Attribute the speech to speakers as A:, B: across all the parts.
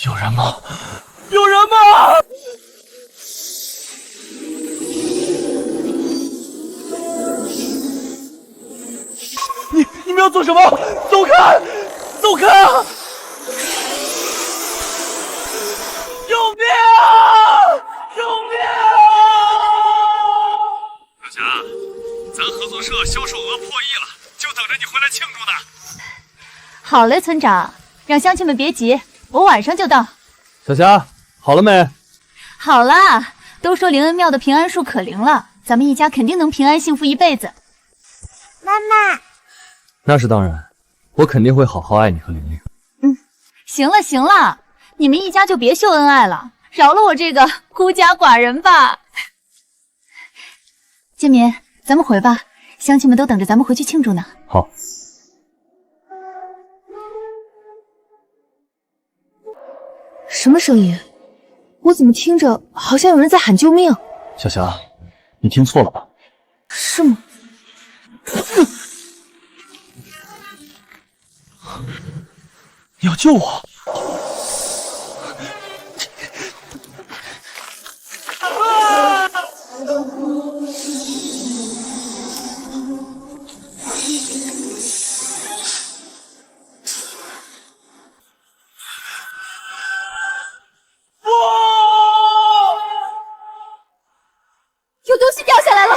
A: 有人吗？有人吗？你们要做什么？走开！走开！救命啊！救命啊！
B: 小霞，咱合作社销售额破亿了，就等着你回来庆祝呢。
C: 好嘞，村长，让乡亲们别急，我晚上就到。
A: 小霞，好了没？
C: 好啦，都说灵恩庙的平安树可灵了，咱们一家肯定能平安幸福一辈子。
D: 妈妈，
A: 那是当然，我肯定会好好爱你和玲玲。
C: 行了行了，你们一家就别秀恩爱了，饶了我这个孤家寡人吧。建民，咱们回吧，乡亲们都等着咱们回去庆祝呢。
A: 好。
E: 什么声音？我怎么听着好像有人在喊救命？
A: 小霞，你听错了吧？
E: 是吗？
A: 你要救我！
C: 有东西掉下来了！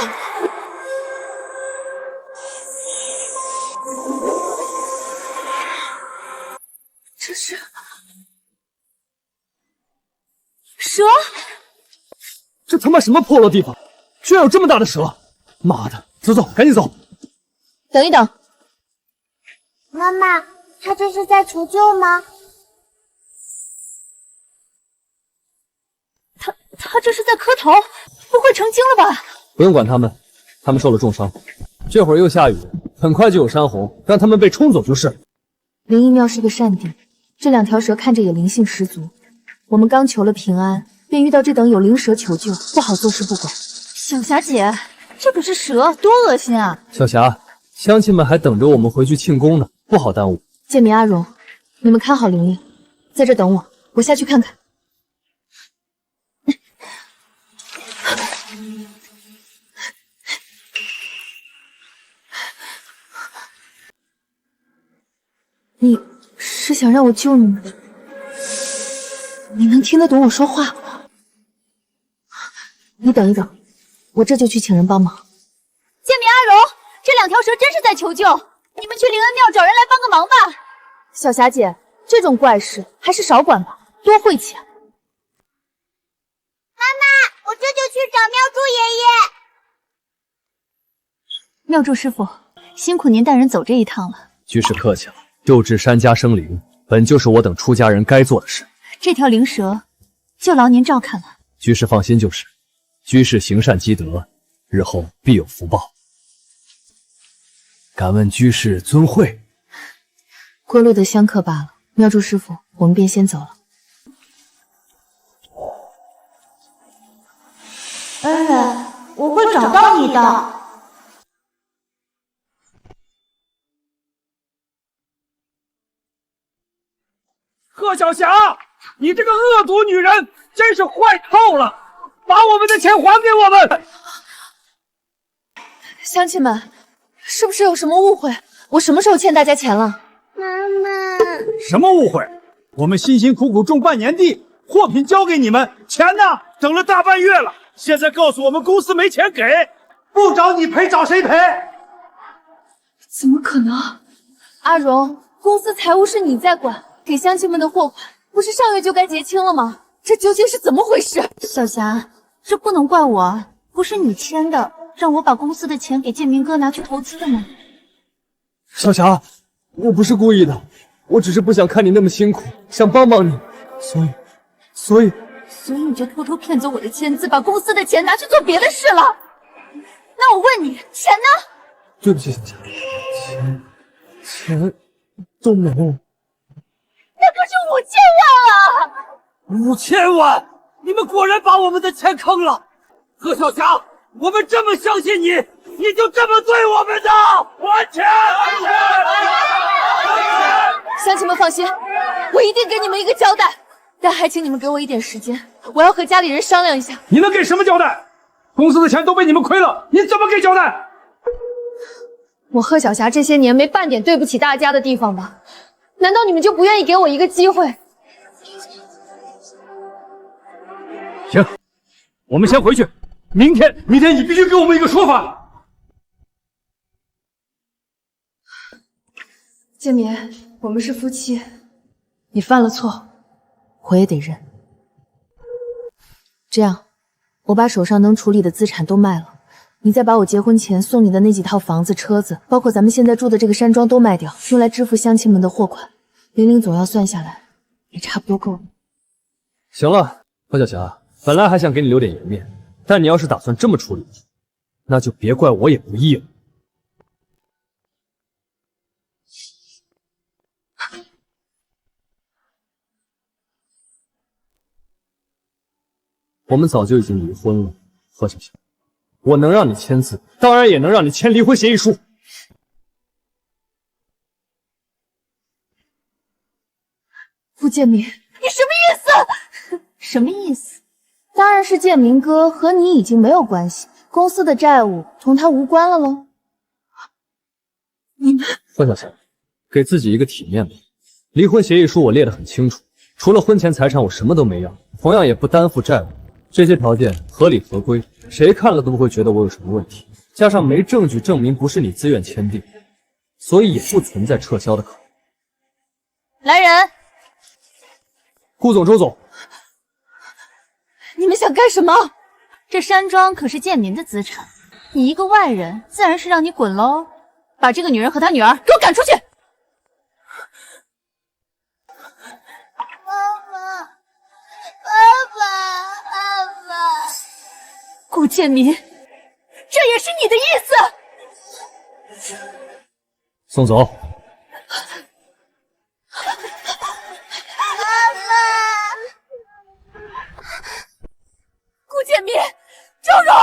C: 这是蛇！
A: 这他妈什么破落地方，居然有这么大的蛇！妈的，走走，赶紧走！
E: 等一等，
D: 妈妈，他这是在求救吗？
C: 他这是在磕头，不会成精了吧？
A: 不用管他们，他们受了重伤。这会儿又下雨，很快就有山洪，让他们被冲走就是。
E: 灵异庙是个善地，这两条蛇看着也灵性十足。我们刚求了平安，便遇到这等有灵蛇求救，不好坐视不管。
C: 小霞姐，这可是蛇，多恶心啊！
A: 小霞，乡亲们还等着我们回去庆功呢，不好耽误。
E: 建民、阿荣，你们看好玲玲，在这等我，我下去看看。你是想让我救你吗？你能听得懂我说话吗？你等一等，我这就去请人帮忙。
C: 建民、阿荣，这两条蛇真是在求救，你们去灵恩庙找人来帮个忙吧。
E: 小霞姐，这种怪事还是少管吧，多晦气啊！
D: 妈妈，我这就去找庙祝爷爷。
C: 庙祝师傅，辛苦您带人走这一趟了。
A: 居士客气了。救治山家生灵，本就是我等出家人该做的事。
C: 这条灵蛇，就劳您照看了。
A: 居士放心就是。居士行善积德，日后必有福报。敢问居士尊讳？
E: 过路的香客罢了。庙祝师傅，我们便先走了。
D: 恩人，我会找到你的。
F: 贺小霞，你这个恶毒女人真是坏透了！把我们的钱还给我们！
E: 乡亲们，是不是有什么误会？我什么时候欠大家钱了？
D: 妈妈，
F: 什么误会？我们辛辛苦苦种半年地，货品交给你们，钱呢？等了大半月了，现在告诉我们公司没钱给，不找你赔找谁赔？
E: 怎么可能？阿荣，公司财务是你在管。给乡亲们的货款不是上月就该结清了吗？这究竟是怎么回事？
C: 小霞，这不能怪我，不是你签的，让我把公司的钱给建明哥拿去投资的吗？
A: 小霞，我不是故意的，我只是不想看你那么辛苦，想帮帮你，所以
C: 你就偷偷骗走我的签字，把公司的钱拿去做别的事了？那我问你，钱呢？
A: 对不起，小霞，钱都没了。
C: 那可是
F: 5000
C: 5000万啊
F: 万！你们果然把我们的钱坑了。贺小霞，我们这么相信你，你就这么对我们的？还钱！还钱！
E: 乡亲们放心，我一定给你们一个交代。但还请你们给我一点时间，我要和家里人商量一下。
F: 你能给什么交代？公司的钱都被你们亏了，你怎么给交代？
E: 我贺小霞这些年没半点对不起大家的地方吧？难道你们就不愿意给我一个机会？
F: 行，我们先回去。明天你必须给我们一个说法。
E: 建民，我们是夫妻，你犯了错，我也得认。这样，我把手上能处理的资产都卖了，你再把我结婚前送你的那几套房子、车子，包括咱们现在住的这个山庄都卖掉，用来支付乡亲们的货款。玲玲总要算下来，也差不多够了。
A: 行了，何小霞，本来还想给你留点颜面，但你要是打算这么处理，那就别怪我也不义了。我们早就已经离婚了，何小霞，我能让你签字，当然也能让你签离婚协议书。
E: 傅建民，你什么意思？
C: 什么意思？当然是建明哥和你已经没有关系，公司的债务同他无关了喽。
E: 你们，
A: 何小霞，给自己一个体面吧。离婚协议书我列得很清楚，除了婚前财产我什么都没要，同样也不担负债务。这些条件合理合规，谁看了都不会觉得我有什么问题。加上没证据证明不是你自愿签订，所以也不存在撤销的可能。
C: 来人！
A: 顾总、周总，
E: 你们想干什么？
C: 这山庄可是建民的资产，你一个外人，自然是让你滚喽！把这个女人和她女儿给我赶出去！顾建民，这也是你的意思？
A: 送走。
E: 顾建民，周荣，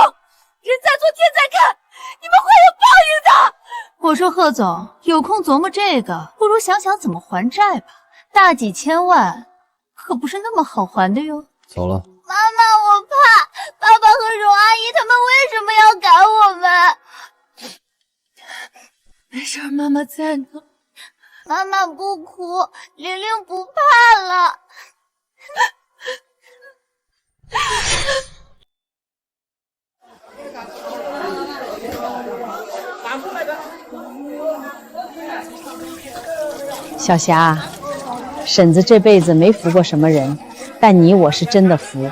E: 人在做天在看，你们会有报应的。
C: 我说贺总，有空琢磨这个，不如想想怎么还债吧。大几千万，可不是那么好还的哟。
A: 走了。
D: 妈妈，我怕爸爸和荣阿姨他们为什么要赶我们？
E: 没事，妈妈在呢。
D: 妈妈不哭，玲玲不怕了。
G: 小霞，婶子这辈子没服过什么人，但你我是真的服。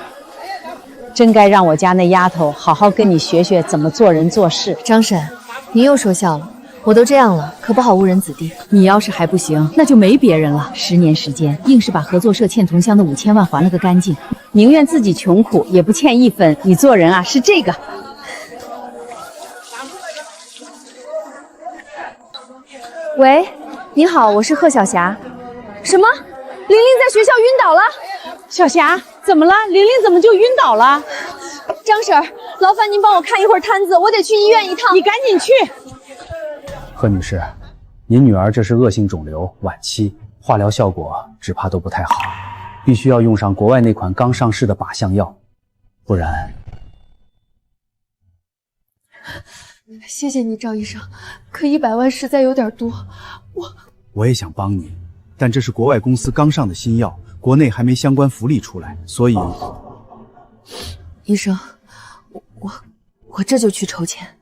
G: 真该让我家那丫头好好跟你学学怎么做人做事。
E: 张婶，您又说笑了，我都这样了，可不好误人子弟。
G: 你要是还不行，那就没别人了。10年时间，硬是把合作社欠同乡的5000万还了个干净，宁愿自己穷苦，也不欠一分。你做人啊，是这个。
E: 喂，你好，我是贺小霞。什么？玲玲在学校晕倒了？
G: 小霞，怎么了？玲玲怎么就晕倒了？
E: 张婶儿，劳烦您帮我看一会儿摊子，我得去医院一趟。
G: 你赶紧去。
H: 贺女士，您女儿这是恶性肿瘤，晚期，化疗效果只怕都不太好，必须要用上国外那款刚上市的靶向药，不然……
E: 谢谢你，赵医生，可100万实在有点多，
F: 我也想帮你，但这是国外公司刚上的新药，国内还没相关福利出来，所以……
E: 医生，我这就去筹钱。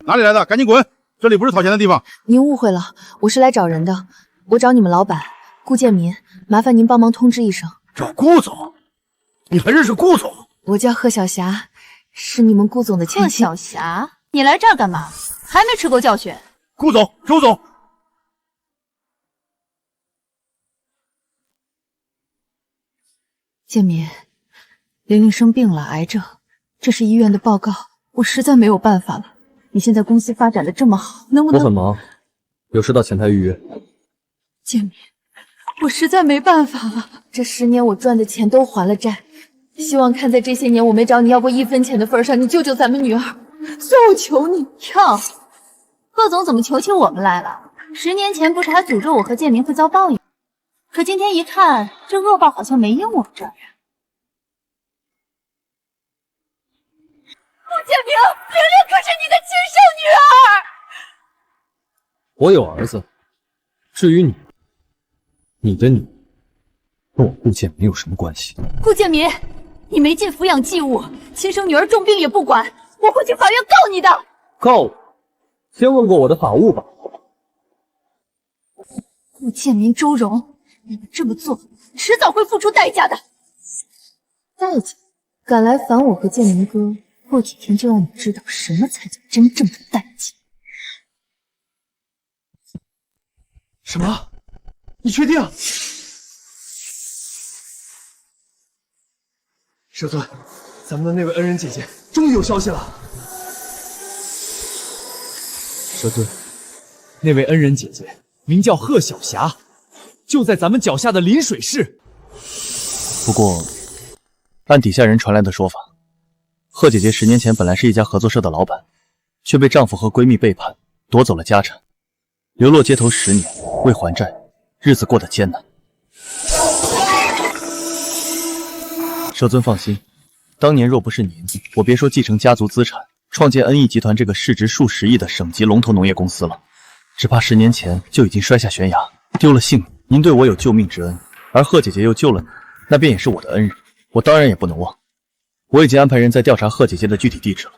I: 哪里来的？赶紧滚！这里不是讨钱的地方。
E: 您误会了，我是来找人的，我找你们老板顾建民，麻烦您帮忙通知一声。
I: 找顾总？你还认识顾总？
E: 我叫贺小霞，是你们顾总的亲戚。
C: 贺小霞，你来这儿干嘛？还没吃够教训？
I: 顾总，周总。
E: 建民，玲玲生病了，癌症，这是医院的报告，我实在没有办法了。你现在公司发展的这么好，能不能……
A: 我很忙，有事到前台预约。
E: 建民，我实在没办法了。这10年我赚的钱都还了债，希望看在这些年我没找你要过1分钱的份上，你救救咱们女儿。所以我求你。
C: 哟，贺总怎么求起我们来了？10年前不是还诅咒我和建明会遭报应？可今天一看，这恶报好像没应我们这儿呀。陆建明，玲玲可是你的亲生女儿。
A: 我有儿子，至于你的女跟我顾建明有什么关系？
C: 顾建民，你没尽抚养继务，亲生女儿重病也不管，我会去法院告你的。
A: 告我？先问过我的法务吧。
C: 顾建民、周荣，你们这么做，迟早会付出代价的。
E: 代价？敢来烦我和建明哥，过几天就让你知道什么才叫真正的代价。
J: 什么？你确定？蛇尊，咱们的那位恩人姐姐终于有消息了。蛇尊，那位恩人姐姐名叫贺小霞，就在咱们脚下的临水市。
H: 不过，按底下人传来的说法，贺姐姐10年前本来是一家合作社的老板，却被丈夫和闺蜜背叛，夺走了家产，流落街头10年，为还债，日子过得艰难。蛇尊放心，当年若不是您，我别说继承家族资产，创建恩义集团这个市值数10亿的省级龙头农业公司了，只怕10年前就已经摔下悬崖，丢了性命。您对我有救命之恩，而贺姐姐又救了你，那便也是我的恩人，我当然也不能忘。我已经安排人在调查贺姐姐的具体地址了，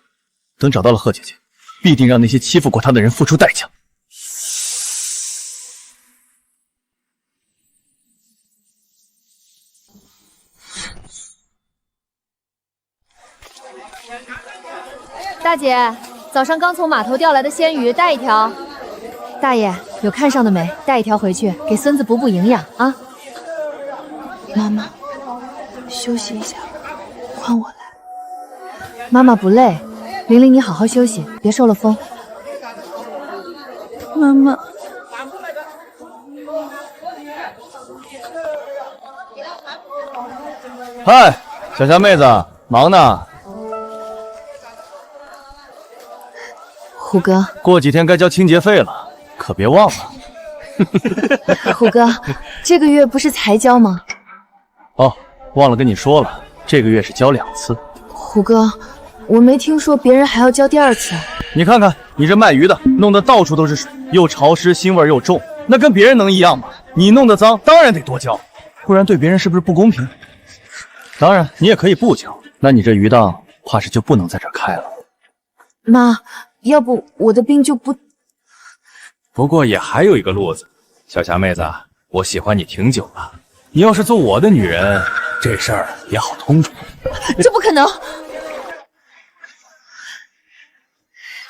H: 等找到了贺姐姐，必定让那些欺负过她的人付出代价。
E: 大姐，早上刚从码头钓来的鲜鱼，带一条。大爷，有看上的没？带一条回去，给孙子补补营养啊。妈妈，休息一下，换我来。妈妈不累，玲玲你好好休息，别受了风。
C: 妈妈，
H: 嗨，小霞妹子，忙呢？
E: 虎哥，
H: 过几天该交清洁费了，可别忘了。
E: 虎哥，这个月不是才交吗？
H: 哦，忘了跟你说了，这个月是交2次。
E: 虎哥，我没听说别人还要交第2次。
H: 你看看，你这卖鱼的，弄得到处都是水，又潮湿，腥味又重，那跟别人能一样吗？你弄得脏，当然得多交，不然对别人是不是不公平？当然，你也可以不交，那你这鱼档怕是就不能在这儿开了。
E: 妈，要不我的病就不……
B: 不过也还有一个路子，小霞妹子，我喜欢你挺久了，你要是做我的女人，这事儿也好通处。
E: 这不可能！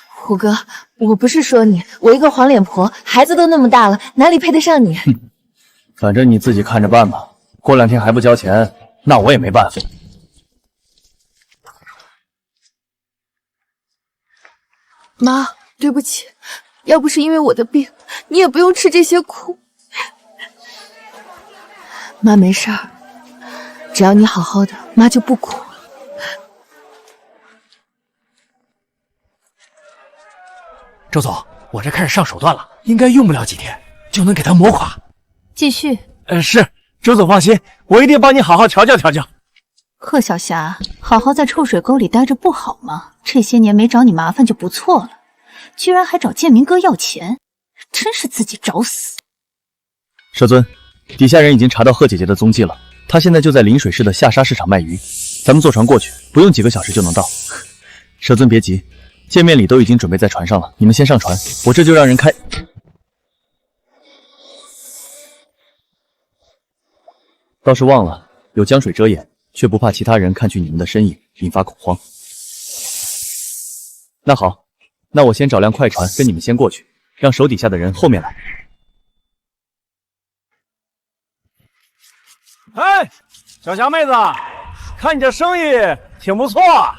E: 虎哥，我不是说你，我一个黄脸婆，孩子都那么大了，哪里配得上你？
H: 反正你自己看着办吧，过2天还不交钱，那我也没办法。
E: 妈，对不起，要不是因为我的病，你也不用吃这些苦。妈没事儿，只要你好好的，妈就不苦。
J: 周总，我这开始上手段了，应该用不了几天就能给他磨垮。
C: 继续。
J: 是，周总放心，我一定帮你好好调教调教。
C: 贺小霞，好好在臭水沟里待着不好吗？这些年没找你麻烦就不错了，居然还找建明哥要钱，真是自己找死。
H: 蛇尊，底下人已经查到贺姐姐的踪迹了，她现在就在临水市的下沙市场卖鱼，咱们坐船过去，不用几个小时就能到。蛇尊别急，见面礼都已经准备在船上了，你们先上船，我这就让人开。倒是忘了，有江水遮掩，却不怕其他人看去你们的身影，引发恐慌。那好，那我先找辆快船跟你们先过去，让手底下的人后面来。
J: 哎，小霞妹子，看你这生意挺不错啊。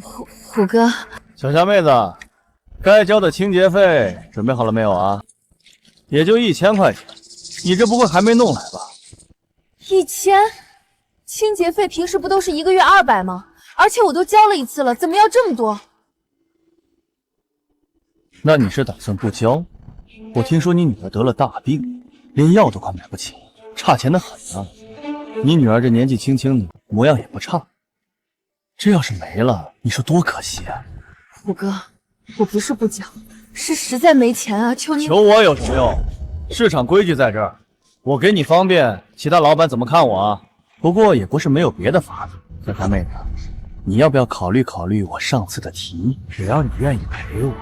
E: 虎哥，
H: 小霞妹子，该交的清洁费准备好了没有啊？也就1000块钱，你这不会还没弄来吧？
E: 1000？清洁费平时不都是1个月200吗？而且我都交了1次了，怎么要这么多？
H: 那你是打算不交？我听说你女儿得了大病，连药都快买不起，差钱的很啊。你女儿这年纪轻轻的，模样也不差，这要是没了，你说多可惜啊！
E: 虎哥，我不是不交，是实在没钱啊，求你。
H: 求我有什么用？市场规矩在这儿，我给你方便，其他老板怎么看我啊？不过也不是没有别的法子。小霞妹子，你要不要考虑考虑我上次的提议？
J: 只要你愿意陪我，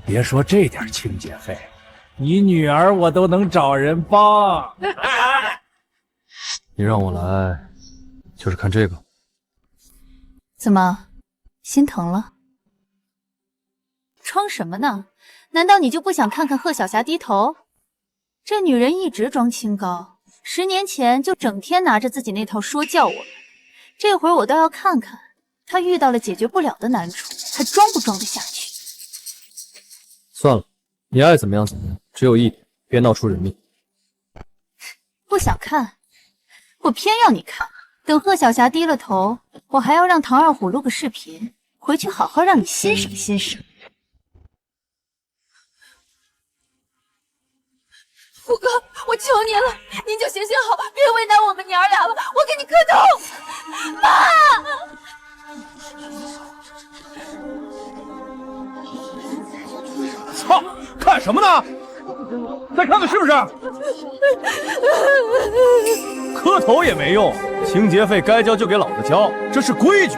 J: 别说这点清洁费，你女儿我都能找人帮。
A: 你让我来，就是看这个。
C: 怎么，心疼了？装什么呢？难道你就不想看看贺小霞低头？这女人一直装清高，10年前就整天拿着自己那套说教我们，这会儿我倒要看看她遇到了解决不了的难处，还装不装得下去？
A: 算了，你爱怎么样怎么样，只有一点，别闹出人命。
C: 不想看，我偏要你看。等贺小霞低了头，我还要让唐二虎录个视频，回去好好让你欣赏欣赏。
E: 虎哥，我求您了，您就行行好，别为难我们娘俩了，我给你磕头。
I: 妈！操！看什么呢？再看看是不是？
H: 磕头也没用，清洁费该交就给老子交，这是规矩。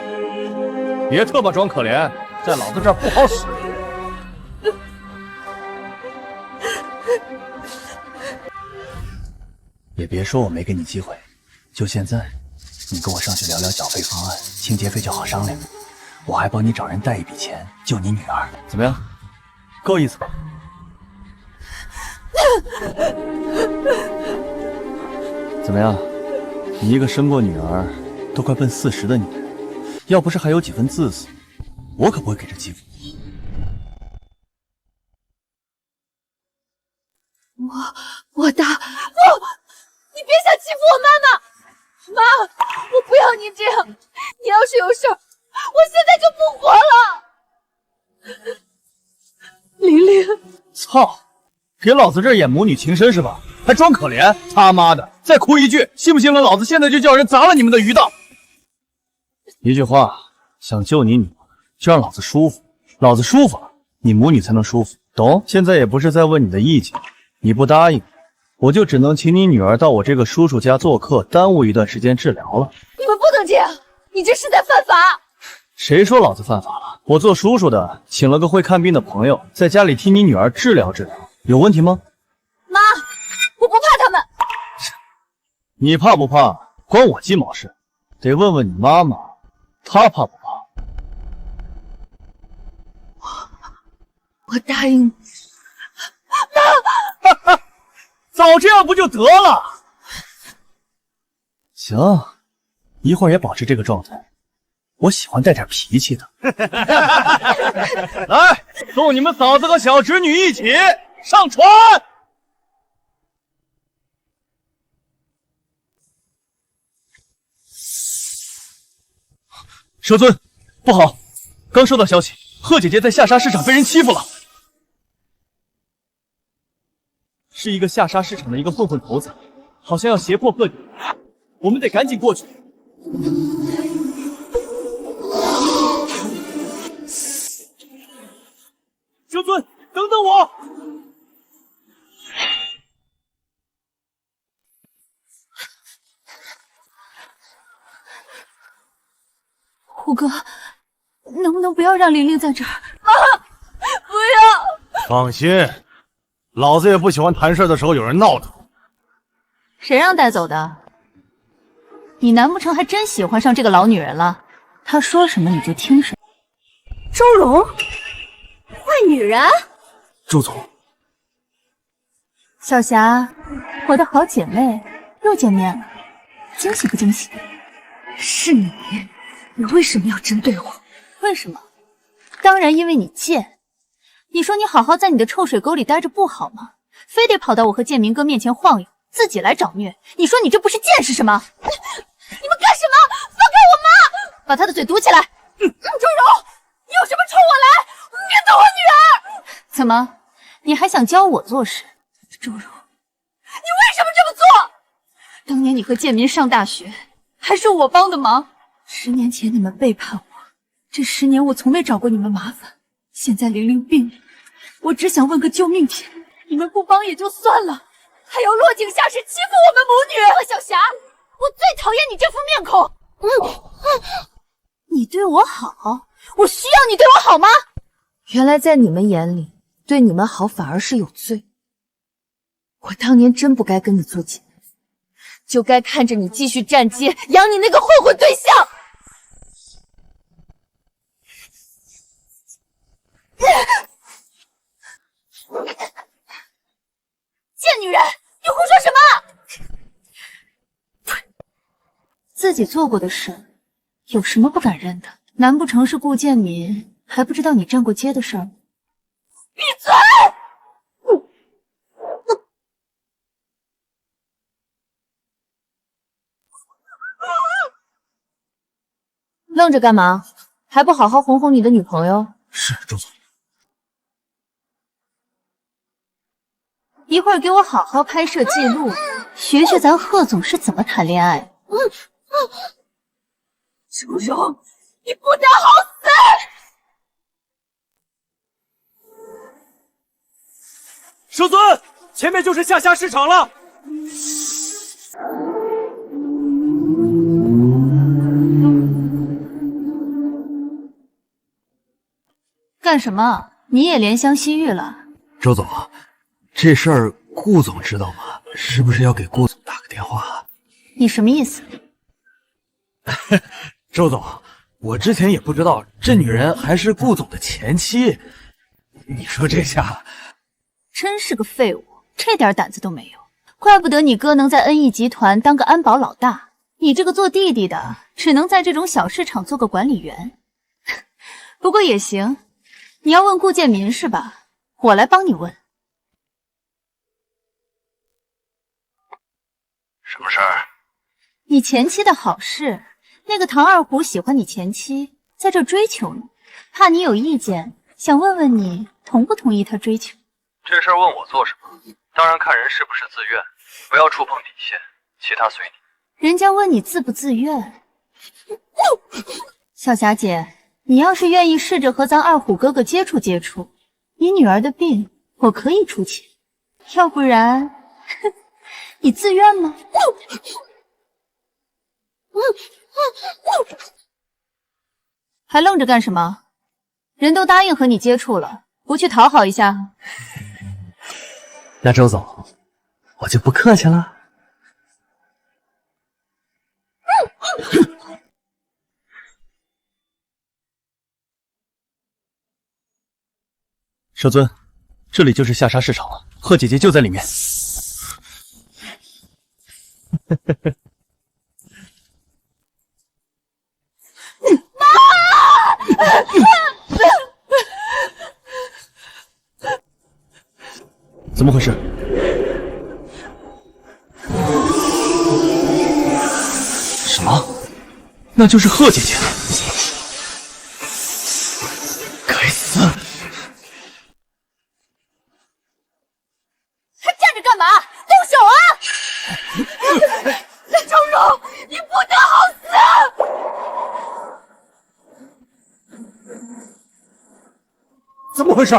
H: 别特么装可怜，在老子这儿不好使。也别说我没给你机会，就现在，你跟我上去聊聊缴费方案，清洁费就好商量。我还帮你找人带一笔钱救你女儿，怎么样？够意思吧？怎么样？你一个生过女儿都快奔40的女人，要不是还有几分自私，我可不会给这机会。
E: 我打不，你别想欺负我妈妈！妈，我不要你这样！你要是有事儿，我现在就不活了！玲玲，
H: 操！给老子这儿演母女情深是吧？还装可怜？他妈的！再哭一句，信不信了老子现在就叫人砸了你们的鱼档！一句话，想救你女儿，就让老子舒服，老子舒服了，你母女才能舒服，懂？现在也不是在问你的意见，你不答应，我就只能请你女儿到我这个叔叔家做客，耽误一段时间治疗了。
E: 你们不能这样，你这是在犯法！
H: 谁说老子犯法了？我做叔叔的，请了个会看病的朋友，在家里替你女儿治疗治疗，有问题吗？
E: 妈，我不怕他们。
H: 你怕不怕关我鸡毛事？得问问你妈妈，她怕不怕？
E: 我答应你。
H: 妈，早这样不就得了？行，一会儿也保持这个状态。我喜欢带点脾气的。来，送你们嫂子和小侄女一起上船。蛇尊，不好！刚收到消息，贺姐姐在下沙市场被人欺负了。是一个下沙市场的一个混混头子，好像要胁迫贺姐，我们得赶紧过去。蛇尊，等等我！
C: 虎哥，能不能不要让玲玲在这儿？
E: 妈，不要！
I: 放心，老子也不喜欢谈事的时候有人闹腾。
C: 谁让带走的？你难不成还真喜欢上这个老女人了？她说什么你就听什么。
D: 周蓉，坏女人！
I: 周总，
C: 小霞，我的好姐妹又见面了，惊喜不惊喜？
E: 是你，你为什么要针对我？
C: 为什么？当然因为你贱。你说你好好在你的臭水沟里待着不好吗？非得跑到我和建明哥面前晃悠，自己来找虐。你说你这不是贱是什么？
E: 你们干什么？放开我妈！
C: 把他的嘴堵起来。周柔，你有什么冲我来？别动我女儿！怎么，你还想教我做事？周柔，你为什么这么做？当年你和建民上大学，还是我帮的忙。10年前你们背叛我，这10年我从没找过你们麻烦。现在玲玲病了，我只想问个救命题，你们不帮也就算了，还要落井下石欺负我们母女。贺小霞，我最讨厌你这副面孔。你对我好，我需要你对我好吗？
E: 原来在你们眼里，对你们好反而是有罪。我当年真不该跟你做姐妹，就该看着你继续站街，养你那个混混对象。
C: 贱女人，你胡说什么？自己做过的事，有什么不敢认的？难不成是顾建民还不知道你站过街的事儿？闭嘴！
E: 愣着干嘛？还不好好哄哄你的女朋友？
I: 是周总。
C: 一会儿给我好好拍摄记录，学学咱贺总是怎么谈恋爱。周柔，你不得好死！
J: 师尊，前面就是下辖市场了。
C: 干什么？你也怜香惜玉了？
I: 周总，这事儿顾总知道吗？是不是要给顾总打个电话？
C: 你什么意思？
I: 周总，我之前也不知道这女人还是顾总的前妻，你说这下……
C: 真是个废物，这点胆子都没有，怪不得你哥能在恩义集团当个安保老大，你这个做弟弟的只能在这种小市场做个管理员。不过也行，你要问顾建民是吧？我来帮你问。
B: 什么事儿？
C: 你前妻的好事，那个唐二虎喜欢你前妻，在这追求你，怕你有意见，想问问你同不同意他追求。
A: 这事儿问我做什么？当然看人是不是自愿，不要触碰底线，其他随你。
C: 人家问你自不自愿。小霞姐，你要是愿意试着和咱二虎哥哥接触接触，你女儿的病我可以出钱，要不然你自愿吗？还愣着干什么？人都答应和你接触了，不去讨好一下？
A: 那周总，我就不客气了。
H: 舍尊，这里就是下沙市场了，贺姐姐就在里面。怎么回事？什么？那就是贺姐姐！该死！
C: 还站着干嘛？动手啊！周柔，你不得好死！
F: 怎么回事？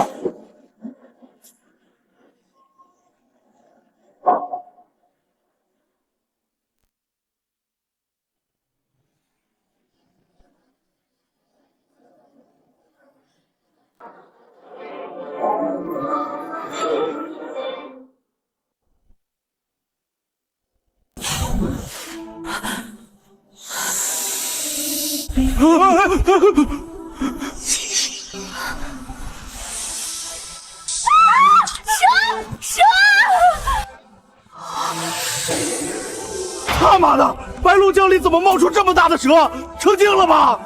C: 蛇！
F: 他妈的，白鹿江里怎么冒出这么大的蛇？成精了吧？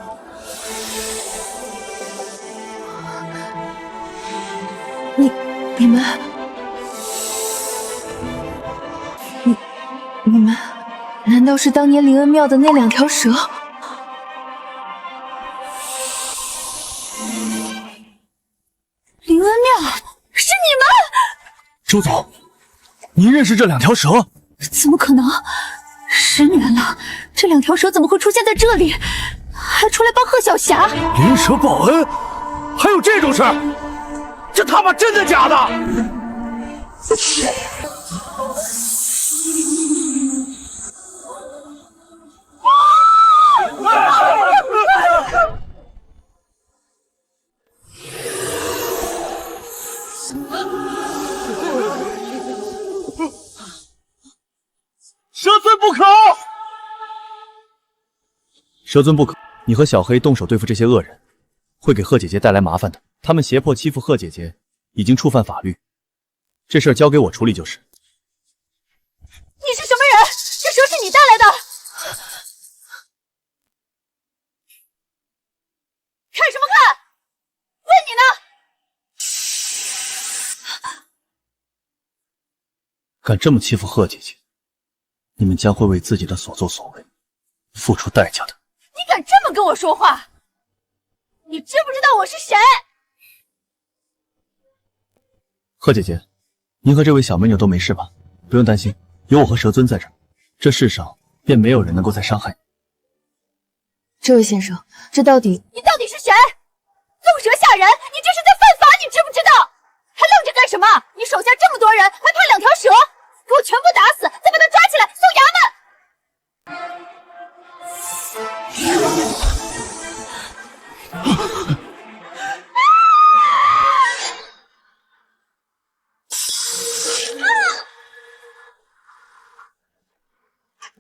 E: 你们难道是当年灵恩庙的那2条蛇？
H: 周总，您认识这两条蛇？
C: 怎么可能？10年了，这2条蛇怎么会出现在这里？还出来帮贺小霞？
F: 灵蛇报恩，还有这种事儿？这他妈真的假的？蛇尊不可！
H: 蛇尊不可！你和小黑动手对付这些恶人，会给贺姐姐带来麻烦的。他们胁迫欺负贺姐姐，已经触犯法律，这事儿交给我处理就是。
C: 你是什么人？这蛇是你带来的？看什么看？问你呢！
H: 敢这么欺负贺姐姐，你们将会为自己的所作所为付出代价的。
C: 你敢这么跟我说话？你知不知道我是谁？
H: 贺姐姐，您和这位小美女都没事吧？不用担心，有我和蛇尊在这儿，这世上便没有人能够再伤害你。
E: 这位先生，这到底……
C: 你到底是谁？纵蛇下人，你这是在犯法，你知不知道？还愣着干什么？你手下这么多人，还怕2条蛇？给我全部打死，再把他抓起来送衙门！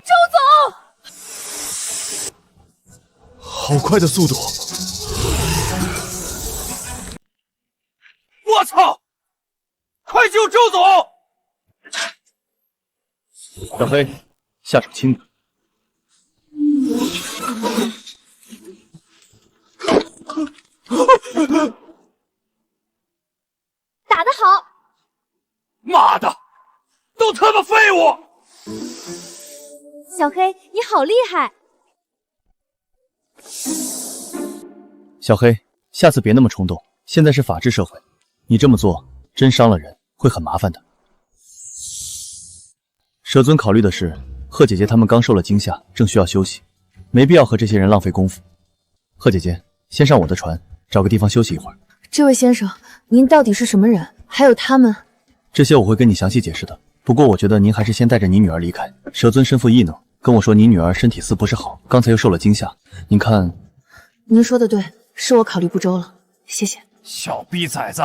C: 周总，
F: 好快的速度！我操！快救周总！
H: 小黑，下手轻点。
D: 打得好！
F: 妈的，都他妈废物！
D: 小黑，你好厉害！
H: 小黑，下次别那么冲动，现在是法治社会，你这么做真伤了人，会很麻烦的。蛇尊考虑的是，贺姐姐他们刚受了惊吓，正需要休息，没必要和这些人浪费功夫。贺姐姐，先上我的船，找个地方休息一会儿。
E: 这位先生，您到底是什么人？还有他们……
H: 这些我会跟你详细解释的。不过我觉得您还是先带着你女儿离开。蛇尊身负异能，跟我说你女儿身体似不是好，刚才又受了惊吓。您看……
E: 您说的对，是我考虑不周了，谢谢。
F: 小逼崽子，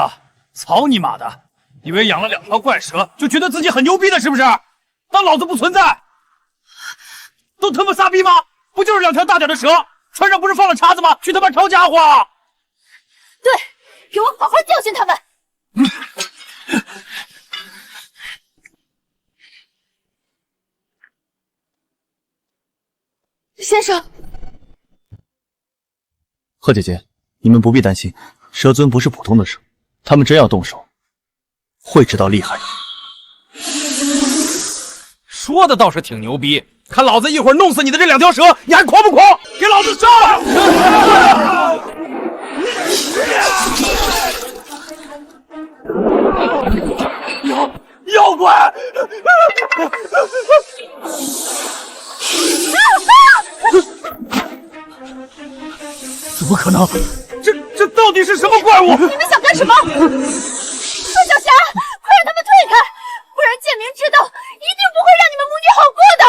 F: 操你妈的！以为养了2条怪蛇就觉得自己很牛逼的，是不是？当老子不存在？都他妈傻逼吗？不就是2条大点的蛇，船上不是放了叉子吗？去他妈抄家伙！
C: 对，给我好好教训他们！
E: 先生，
H: 贺姐姐，你们不必担心，蛇尊不是普通的蛇，他们真要动手，会知道厉害的。
B: 说的倒是挺牛逼，看老子一会儿弄死你的这2条蛇，你还狂不狂？给老子上！
F: 妖怪！怎么可能？这到底是什么怪物？
C: 你们想干什么？贺小霞，快让他们退开，不然建明知道，一定不会让你们母女好过的。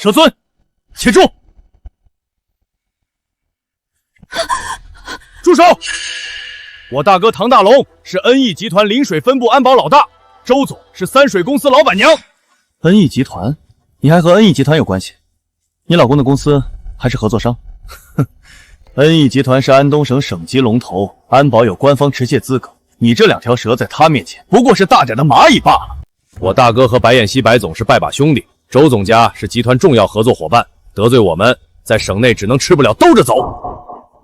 H: 蛇尊，且住！
F: 住手！我大哥唐大龙是恩义集团临水分部安保老大，周总是三水公司老板娘。
H: 恩义集团？你还和恩义集团有关系？你老公的公司还是合作商？哼，恩义集团是安东省省级龙头，安保有官方持械资格。你这2条蛇在他面前不过是大点的蚂蚁罢了。
B: 我大哥和白彦西白总是拜把兄弟，周总家是集团重要合作伙伴，得罪我们，在省内只能吃不了兜着走。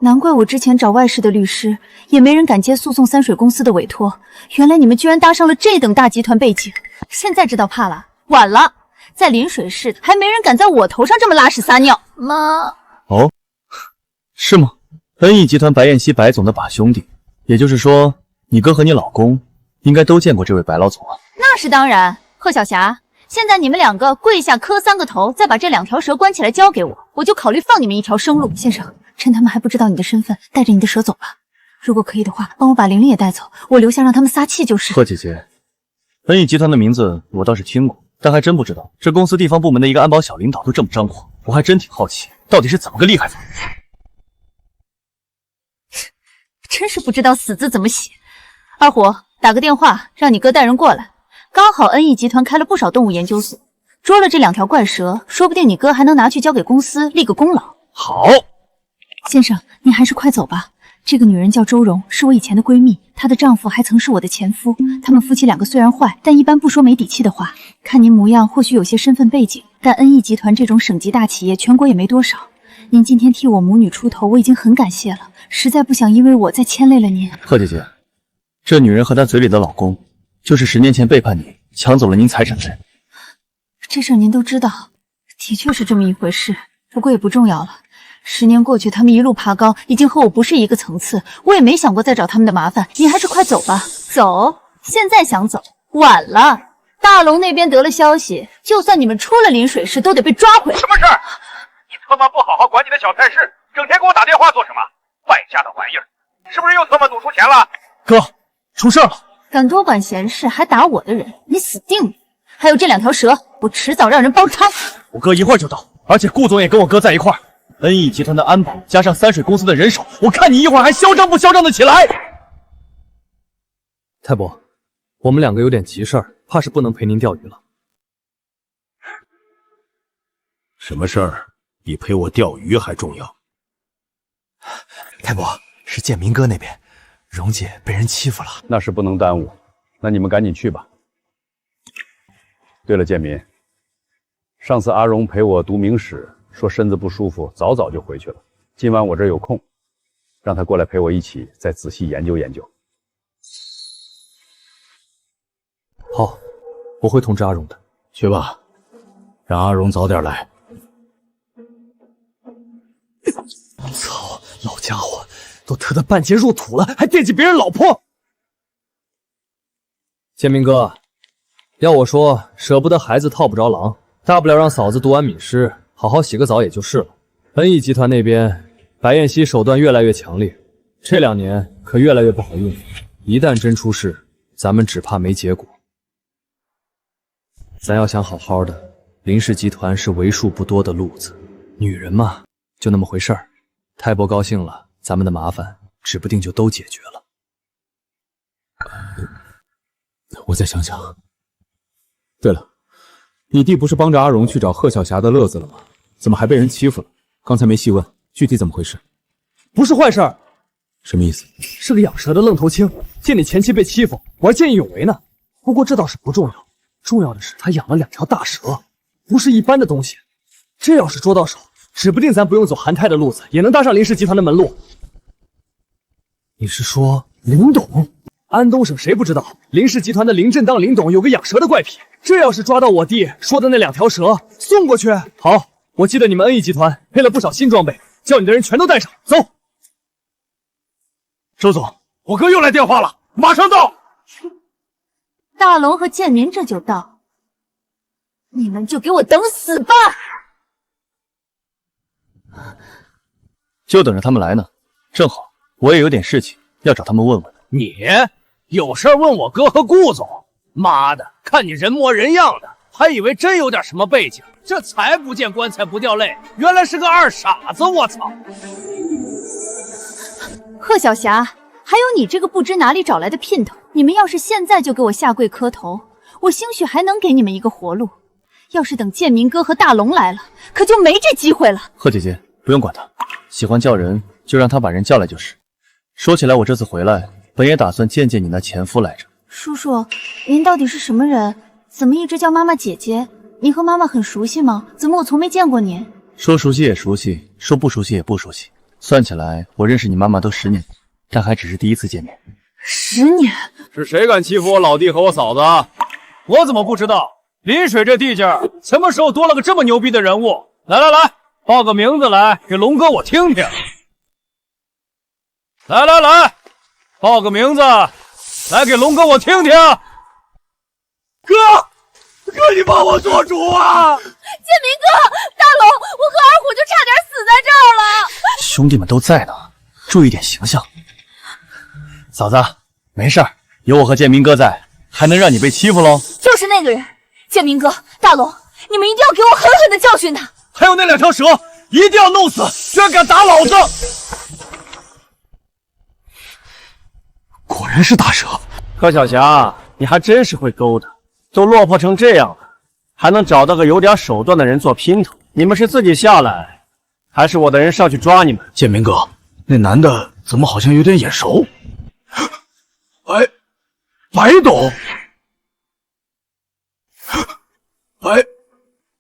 C: 难怪我之前找外市的律师，也没人敢接诉讼三水公司的委托。原来你们居然搭上了这等大集团背景，现在知道怕了，晚了。在临水市，还没人敢在我头上这么拉屎撒尿。妈，
H: 哦，是吗？恩义集团白彦西白总的把兄弟，也就是说，你哥和你老公应该都见过这位白老总啊？
C: 那是当然，贺小霞，现在你们2个跪下磕3个头，再把这2条蛇关起来交给我，我就考虑放你们一条生路。先生，趁他们还不知道你的身份，带着你的蛇走吧。如果可以的话，帮我把玲玲也带走，我留下让他们撒气就是。
H: 贺姐姐，恩义集团的名字我倒是听过，但还真不知道这公司地方部门的一个安保小领导都这么张狂，我还真挺好奇，到底是怎么个厉害法？
C: 真是不知道死字怎么写。二虎，打个电话让你哥带人过来。刚好恩义集团开了不少动物研究所，捉了这2条怪蛇，说不定你哥还能拿去交给公司立个功劳。
F: 好，
C: 先生，您还是快走吧。这个女人叫周蓉，是我以前的闺蜜，她的丈夫还曾是我的前夫。他们夫妻2个虽然坏，但一般不说没底气的话。看您模样，或许有些身份背景，但恩义集团这种省级大企业，全国也没多少。您今天替我母女出头，我已经很感谢了，实在不想因为我再牵累了您。
H: 贺姐姐，这女人和她嘴里的老公，就是10年前背叛你、抢走了您财产的人。
C: 这事儿您都知道，的确是这么一回事，不过也不重要了。10年过去，他们一路爬高，已经和我不是一个层次，我也没想过再找他们的麻烦。您还是快走吧。走？现在想走，晚了。大龙那边得了消息，就算你们出了临水市，都得被抓回来。
F: 什么事儿？你他妈不好好管你的小菜市，整天给我打电话做什么？败家的玩意儿，是不是又他妈赌输钱了？
J: 哥，出事了！
C: 敢多管闲事，还打我的人，你死定了！还有这2条蛇，我迟早让人包抄。
J: 我哥一会儿就到，而且顾总也跟我哥在一块儿。
H: 恩义集团的安保加上3水公司的人手，我看你一会儿还嚣张不嚣张的起来？
A: 太伯，我们2个有点急事儿，怕是不能陪您钓鱼了。
K: 什么事儿比陪我钓鱼还重要？
I: 太伯，是建明哥那边，蓉姐被人欺负了。
L: 那是不能耽误，那你们赶紧去吧。对了，建民，上次阿荣陪我读明史，说身子不舒服，早早就回去了。今晚我这儿有空，让他过来陪我一起再仔细研究研究。
A: 好，我会通知阿荣的。
K: 去吧，让阿荣早点来。
J: 操，老家伙，都他的半截入土了，还惦记别人老婆。
A: 建明哥，要我说，舍不得孩子套不着狼，大不了让嫂子读完敏诗，好好洗个澡也就是了。恩义集团那边，白燕西手段越来越强烈，这2年可越来越不好用，一旦真出事，咱们只怕没结果。咱要想好好的，林氏集团是为数不多的路子，女人嘛，就那么回事儿。太伯高兴了，咱们的麻烦指不定就都解决了。
M: 我再想想。对了，你弟不是帮着阿荣去找贺小霞的乐子了吗？怎么还被人欺负了？刚才没细问，具体怎么回事？
A: 不是坏事儿。
M: 什么意思？
A: 是个养蛇的愣头青，见你前妻被欺负，我还见义勇为呢。不过这倒是不重要，重要的是他养了2条大蛇，不是一般的东西。这要是捉到手，指不定咱不用走韩泰的路子，也能搭上林氏集团的门路。你是说林董？安东省谁不知道，林氏集团的林振当林董有个养蛇的怪癖。这要是抓到我弟说的那2条蛇，送过去。好，我记得你们恩义集团配了不少新装备，叫你的人全都带上。走。
F: 周总，我哥又来电话了，马上到。
C: 大龙和建民这就到，你们就给我等死吧！
H: 就等着他们来呢。正好我也有点事情要找他们问问。
F: 你有事问我哥和顾总？妈的，看你人模人样的，还以为真有点什么背景，这才不见棺材不掉泪，原来是个二傻子！我操！
C: 贺小霞，还有你这个不知哪里找来的姘头，你们要是现在就给我下跪磕头，我兴许还能给你们一个活路。要是等建明哥和大龙来了，可就没这机会了。
H: 贺姐姐，不用管他，喜欢叫人就让他把人叫来就是。说起来，我这次回来，本也打算见见你那前夫来着。
C: 叔叔，您到底是什么人？怎么一直叫妈妈姐姐？您和妈妈很熟悉吗？怎么我从没见过您？
H: 说熟悉也熟悉，说不熟悉也不熟悉。算起来，我认识你妈妈都10年，但还只是第一次见面。
C: 10年？
F: 是谁敢欺负我老弟和我嫂子？我怎么不知道？临水这地界什么时候多了个这么牛逼的人物？来来来，报个名字来，给龙哥我听听。来来来，报个名字，来给龙哥我听听。
I: 哥，你帮我做主啊！
D: 建明哥，大龙，我和二虎就差点死在这儿了。
H: 兄弟们都在呢，注意点形象。嫂子，没事儿，有我和建明哥在，还能让你被欺负喽？
D: 就是那个人，建明哥，大龙，你们一定要给我狠狠的教训他。
F: 还有那2条蛇，一定要弄死，居然敢打老子！
I: 果然是大蛇。
N: 柯小霞，你还真是会勾搭，都落魄成这样了，还能找到个有点手段的人做姘头。你们是自己下来，还是我的人上去抓你们？
I: 建明哥，那男的怎么好像有点眼熟？白董，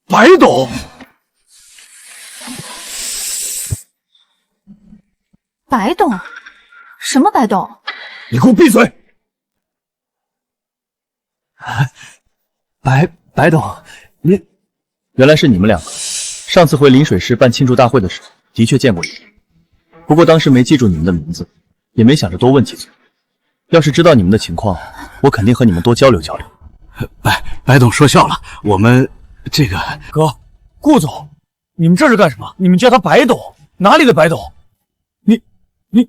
I: 白董，
C: 白董？什么白董？
I: 你给我闭嘴！
H: 白董，你原来是你们两个。上次回临水市办庆祝大会的时候，的确见过你们，不过当时没记住你们的名字，也没想着多问几嘴。要是知道你们的情况，我肯定和你们多交流交流。
I: 白董说笑了，我们这个
F: 哥，顾总，你们这是干什么？你们叫他白董？哪里的白董？你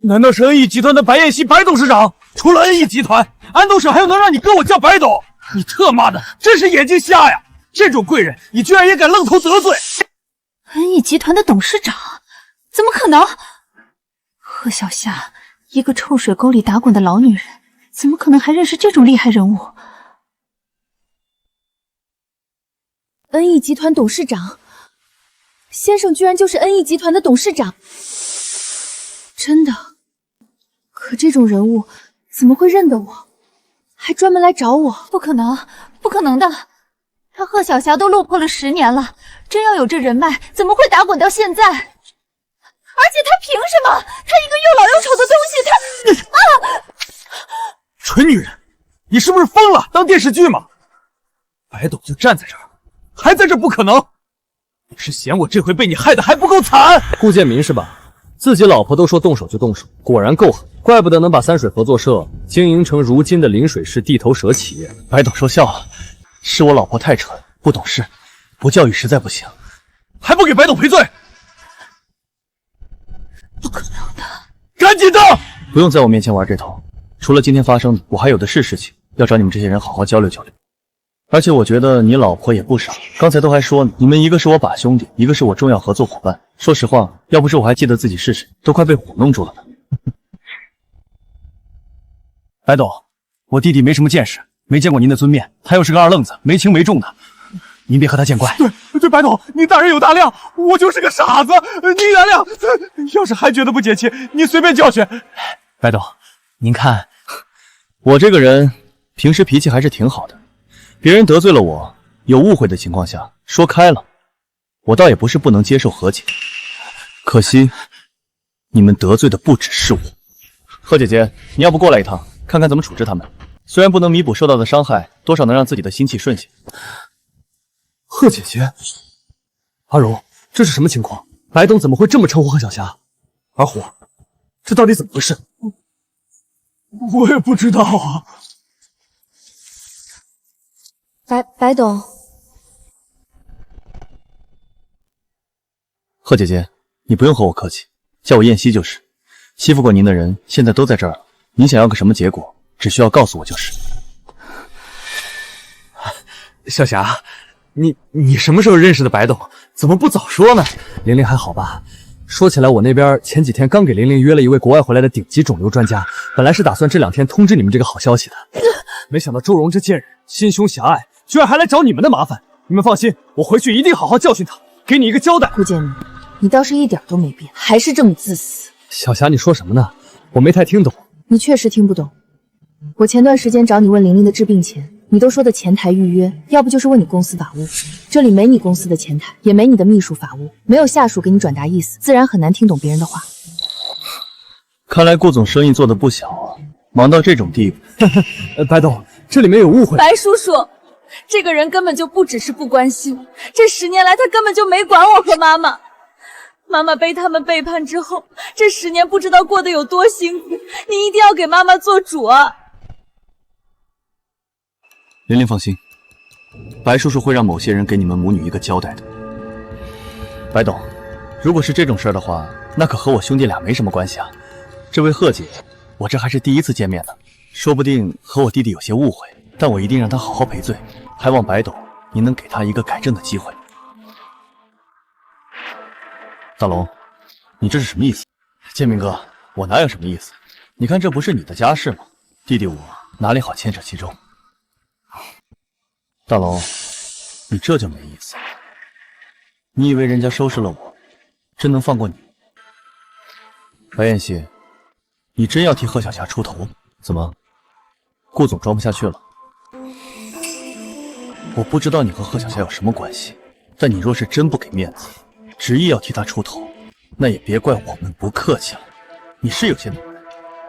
F: 难道是恩义集团的白彦希白董事长？除了恩义集团，安东省还有能让你跟我叫白董？你特妈的真是眼睛瞎呀！这种贵人，你居然也敢愣头得罪？
C: 恩义集团的董事长？怎么可能？贺小霞，一个臭水沟里打滚的老女人，怎么可能还认识这种厉害人物？
E: 恩义集团董事长，先生居然就是恩义集团的董事长，真的？可这种人物怎么会认得我，还专门来找我？
C: 不可能，不可能的！他贺小霞都落魄了10年了，真要有这人脉，怎么会打滚到现在？而且他凭什么？他一个又老又丑的东西，他
F: 蠢女人，你是不是疯了？当电视剧吗？白董就站在这儿，还在这不可能！你是嫌我这回被你害得还不够惨？
A: 顾建民是吧？自己老婆都说动手就动手，果然够狠，怪不得能把三水合作社经营成如今的临水市地头蛇企业。
H: 白董说笑了，是我老婆太蠢，不懂事，不教育实在不行。
F: 还不给白董赔罪？
C: 不可能的！
F: 赶紧的！
H: 不用在我面前玩这套，除了今天发生的，我还有的是事情要找你们这些人好好交流交流。而且我觉得你老婆也不傻，刚才都还说你们一个是我把兄弟，一个是我重要合作伙伴。说实话，要不是我还记得自己是谁，都快被唬弄住了呢。白董，我弟弟没什么见识，没见过您的尊面，他又是个二愣子，没轻没重的，您别和他见怪。
F: 对，白董，您大人有大量，我就是个傻子，您原谅。要是还觉得不解气，你随便教训。
H: 白董，您看，我这个人平时脾气还是挺好的。别人得罪了我，有误会的情况下说开了，我倒也不是不能接受和解。可惜你们得罪的不只是我。贺姐姐，你要不过来一趟，看看怎么处置他们？虽然不能弥补受到的伤害，多少能让自己的心气顺些。
A: 贺姐姐，阿荣，这是什么情况？白董怎么会这么称呼贺小霞？二虎，这到底怎么回事？
F: 我也不知道啊。
E: 白董，
H: 贺姐姐，你不用和我客气，叫我燕西就是。欺负过您的人现在都在这儿了，您想要个什么结果，只需要告诉我就是。
I: 小霞，你什么时候认识的白董？怎么不早说呢？
A: 玲玲还好吧？说起来，我那边前几天刚给玲玲约了一位国外回来的顶级肿瘤专家，本来是打算这2天通知你们这个好消息的，没想到周荣这贱人心胸狭隘，居然还来找你们的麻烦。你们放心，我回去一定好好教训他，给你一个交代。
E: 顾建民，你倒是一点都没变，还是这么自私。
A: 小霞，你说什么呢？我没太听懂。
E: 你确实听不懂。我前段时间找你问玲玲的治病钱，你都说的前台预约，要不就是问你公司法务，这里没你公司的前台，也没你的秘书法务，没有下属给你转达意思，自然很难听懂别人的话。
H: 看来顾总生意做得不小啊，忙到这种地步。
A: 白董，这里面有误会。
D: 白叔叔，这个人根本就不只是不关心，这10年来他根本就没管我和妈妈。
O: 妈妈被他们背叛之后，这10年不知道过得有多辛苦，你一定要给妈妈做主啊！
H: 琳琳放心，白叔叔会让某些人给你们母女一个交代的。白董，如果是这种事儿的话，那可和我兄弟俩没什么关系啊。这位贺姐，我这还是第一次见面呢，说不定和我弟弟有些误会，但我一定让他好好赔罪，还望白董您能给他一个改正的机会。大龙，你这是什么意思？建明哥，我哪有什么意思？你看这不是你的家事吗？弟弟我哪里好牵扯其中？大龙，你这就没意思了。你以为人家收拾了我，真能放过你？白彦希，你真要替贺小霞出头？怎么，顾总装不下去了？我不知道你和贺小霞有什么关系，但你若是真不给面子，执意要替她出头，那也别怪我们不客气了。你是有些能耐，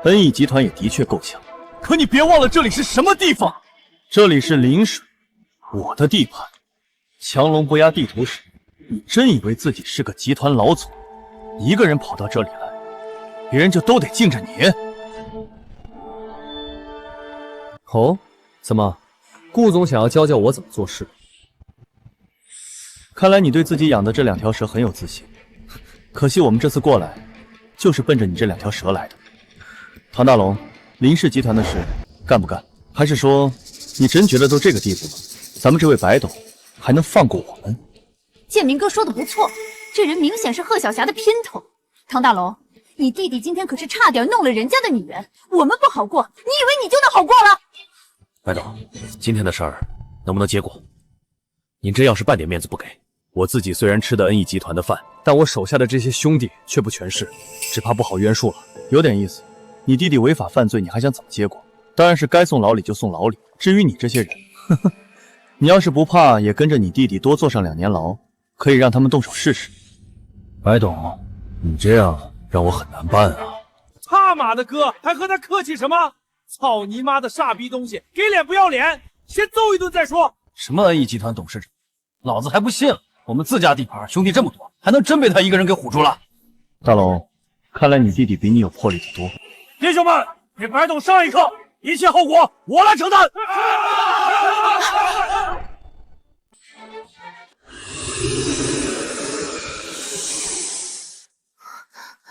H: 恩义集团也的确够强，可你别忘了这里是什么地方？这里是临水，我的地盘。强龙不压地头蛇，你真以为自己是个集团老总，一个人跑到这里来，别人就都得敬着你？
A: 哦，怎么，顾总想要教教我怎么做事？
H: 看来你对自己养的这2条蛇很有自信，可惜我们这次过来，就是奔着你这2条蛇来的。唐大龙，林氏集团的事干不干？还是说，你真觉得都这个地步了，咱们这位白董还能放过我们？
C: 建明哥说的不错，这人明显是贺小霞的姘头。唐大龙，你弟弟今天可是差点弄了人家的女人，我们不好过，你以为你就能好过了？
K: 白董，今天的事儿能不能结果？您真要是半点面子不给，我自己虽然吃的恩义集团的饭，
A: 但我手下的这些兄弟却不全是，只怕不好约束了。
H: 有点意思，你弟弟违法犯罪，你还想怎么结果？当然是该送牢里就送牢里。至于你这些人，呵呵，你要是不怕，也跟着你弟弟多坐上2年牢，可以让他们动手试试。
K: 白董，你这样让我很难办啊！
F: 他妈的哥，还和他客气什么？操你妈的傻逼东西，给脸不要脸！先揍一顿再说。什么恩义集团董事长，老子还不信了！我们自家地盘兄弟这么多，还能真被他一个人给唬住了？
H: 大龙，看来你弟弟比你有魄力的多。
F: 弟兄们，给白董上一课，一切后果我来承担。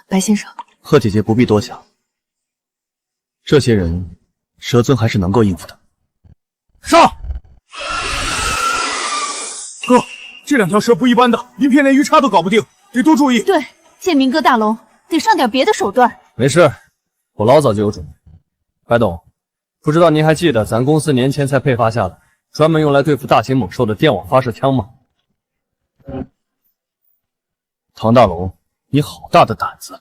E: 白先生，
H: 贺姐姐不必多想，这些人蛇尊还是能够应付的。
F: 上！哥，这2条蛇不一般的，鳞片连鱼叉都搞不定，得多注意。
C: 对，建明哥大龙，得上点别的手段。
A: 没事，我老早就有准备。白董，不知道您还记得咱公司年前才配发下的专门用来对付大型猛兽的电网发射枪吗？
H: 唐大龙，你好大的胆子！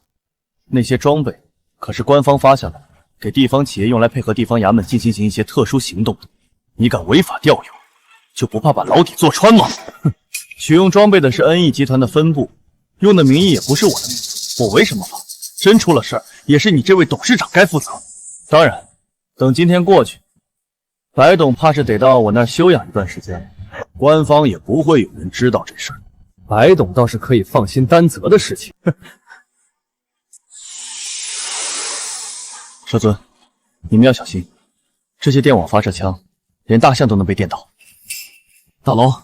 H: 那些装备可是官方发下来，给地方企业用来配合地方衙门进行一些特殊行动的。你敢违法调用，就不怕把牢底坐穿吗？哼！取用装备的是恩义集团的分部，用的名义也不是我的名字，我为什么罚？真出了事儿，也是你这位董事长该负责。当然，等今天过去，白董怕是得到我那儿休养一段时间，官方也不会有人知道这事儿。
A: 白董倒是可以放心担责的事情。
H: 蛇尊，你们要小心，这些电网发射枪，连大象都能被电倒。
F: 大龙，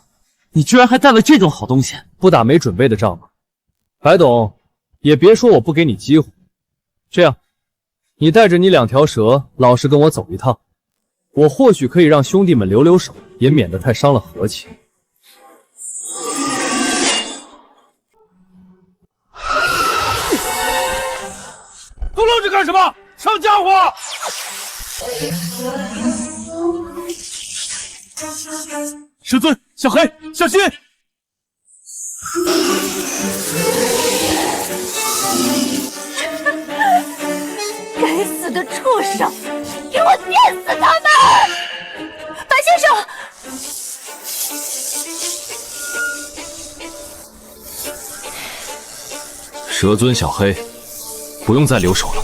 F: 你居然还带了这种好东西，
A: 不打没准备的仗吗？白董，也别说我不给你机会。这样，你带着你2条蛇，老实跟我走一趟，我或许可以让兄弟们留留手，也免得太伤了和气。
F: 都愣着干什么？上家伙！
I: 蛇尊，小黑，小心！
C: 该死的畜生，给我电死他们！白先生，
K: 蛇尊，小黑，不用再留手了。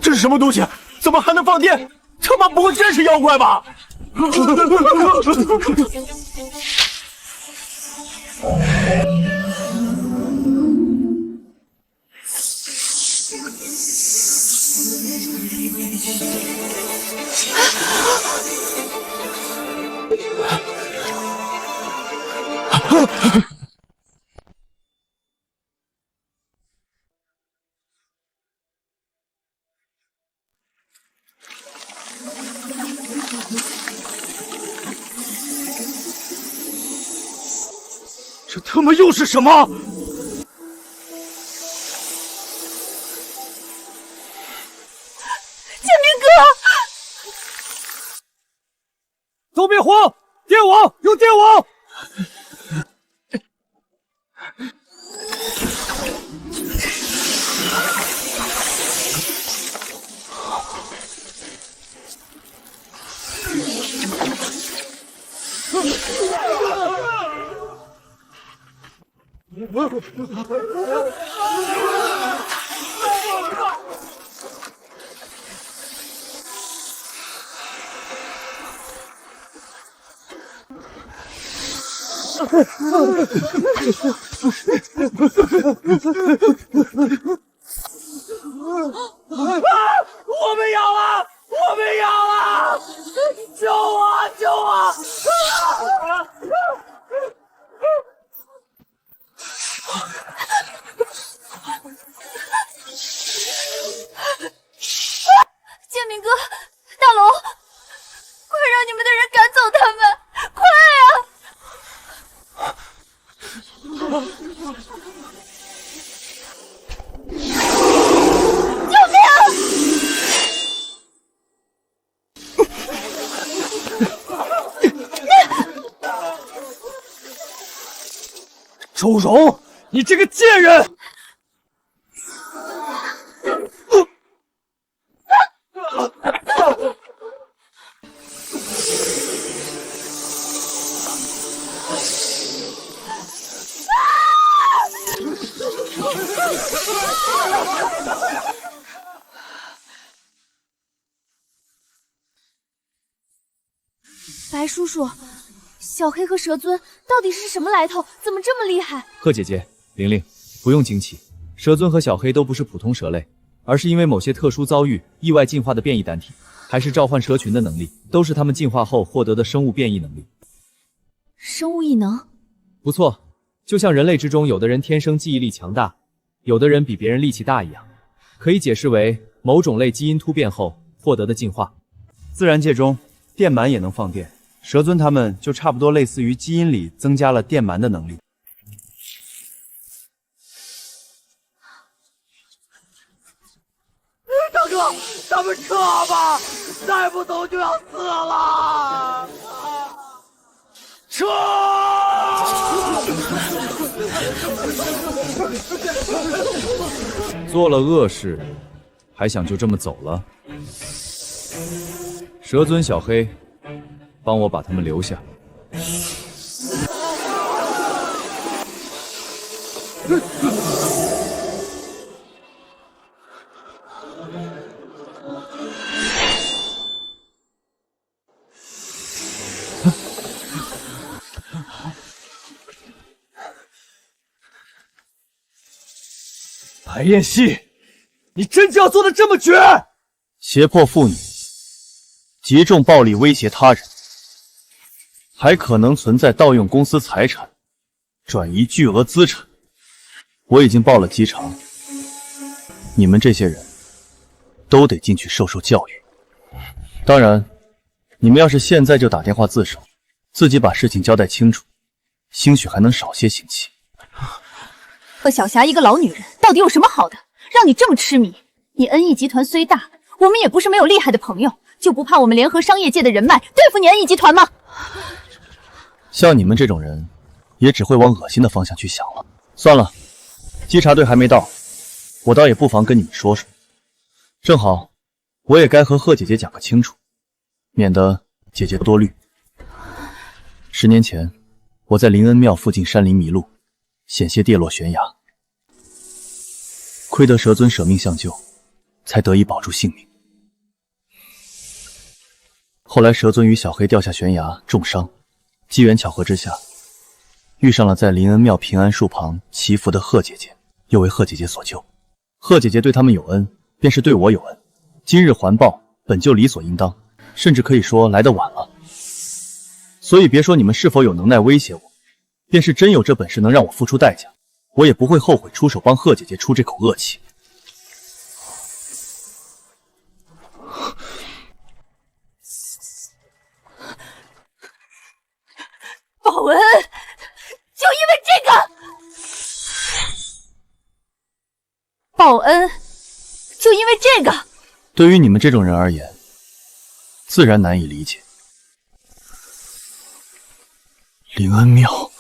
I: 这是什么东西？怎么还能放电？他妈不会真是妖怪吧？
F: 这他妈又是什么？
O: 建明哥，
J: 都别慌，电网有电网。
F: 我被咬了！我被咬了！救我！救我！
O: 建明哥，大龙，快让你们的人赶走他们！快啊！救命！
F: 周荣，你这个贱人！
O: 白叔叔，小黑和蛇尊到底是什么来头？怎么这么厉害？
A: 贺姐姐，玲玲，不用惊奇，蛇尊和小黑都不是普通蛇类，而是因为某些特殊遭遇意外进化的变异单体，还是召唤蛇群的能力，都是他们进化后获得的生物变异能力。
O: 生物异能？
A: 不错，就像人类之中有的人天生记忆力强大，有的人比别人力气大一样，可以解释为某种类基因突变后获得的进化。
H: 自然界中，电鳗也能放电，蛇尊他们就差不多类似于基因里增加了电鳗的能力。
F: 大哥，咱们撤吧，再不走就要死了！撤！
A: 做了恶事，还想就这么走了？蛇尊、小黑，帮我把他们留下。
F: 白彦希，你真就要做的这么绝？
H: 胁迫妇女，极重暴力威胁他人，还可能存在盗用公司财产、转移巨额资产。我已经报了稽查，你们这些人都得进去受受教育。当然，你们要是现在就打电话自首，自己把事情交代清楚，兴许还能少些刑期。
C: 贺小霞一个老女人，到底有什么好的，让你这么痴迷？你恩义集团虽大，我们也不是没有厉害的朋友，就不怕我们联合商业界的人脉对付你恩义集团吗？
H: 像你们这种人，也只会往恶心的方向去想了。算了，稽查队还没到，我倒也不妨跟你们说说。正好，我也该和贺姐姐讲个清楚，免得姐姐多虑。10年前，我在灵恩庙附近山林迷路，险些跌落悬崖，亏得蛇尊舍命相救，才得以保住性命。后来蛇尊与小黑掉下悬崖重伤，机缘巧合之下，遇上了在林恩庙平安树旁祈福的贺姐姐，又为贺姐姐所救。贺姐姐对他们有恩，便是对我有恩，今日还报本就理所应当，甚至可以说来得晚了。所以别说你们是否有能耐威胁我，便是真有这本事能让我付出代价，我也不会后悔出手帮贺姐姐出这口恶气。
D: 报恩，就因为这个。
C: 报恩，就因为这个。
H: 对于你们这种人而言，自然难以理解。灵恩庙，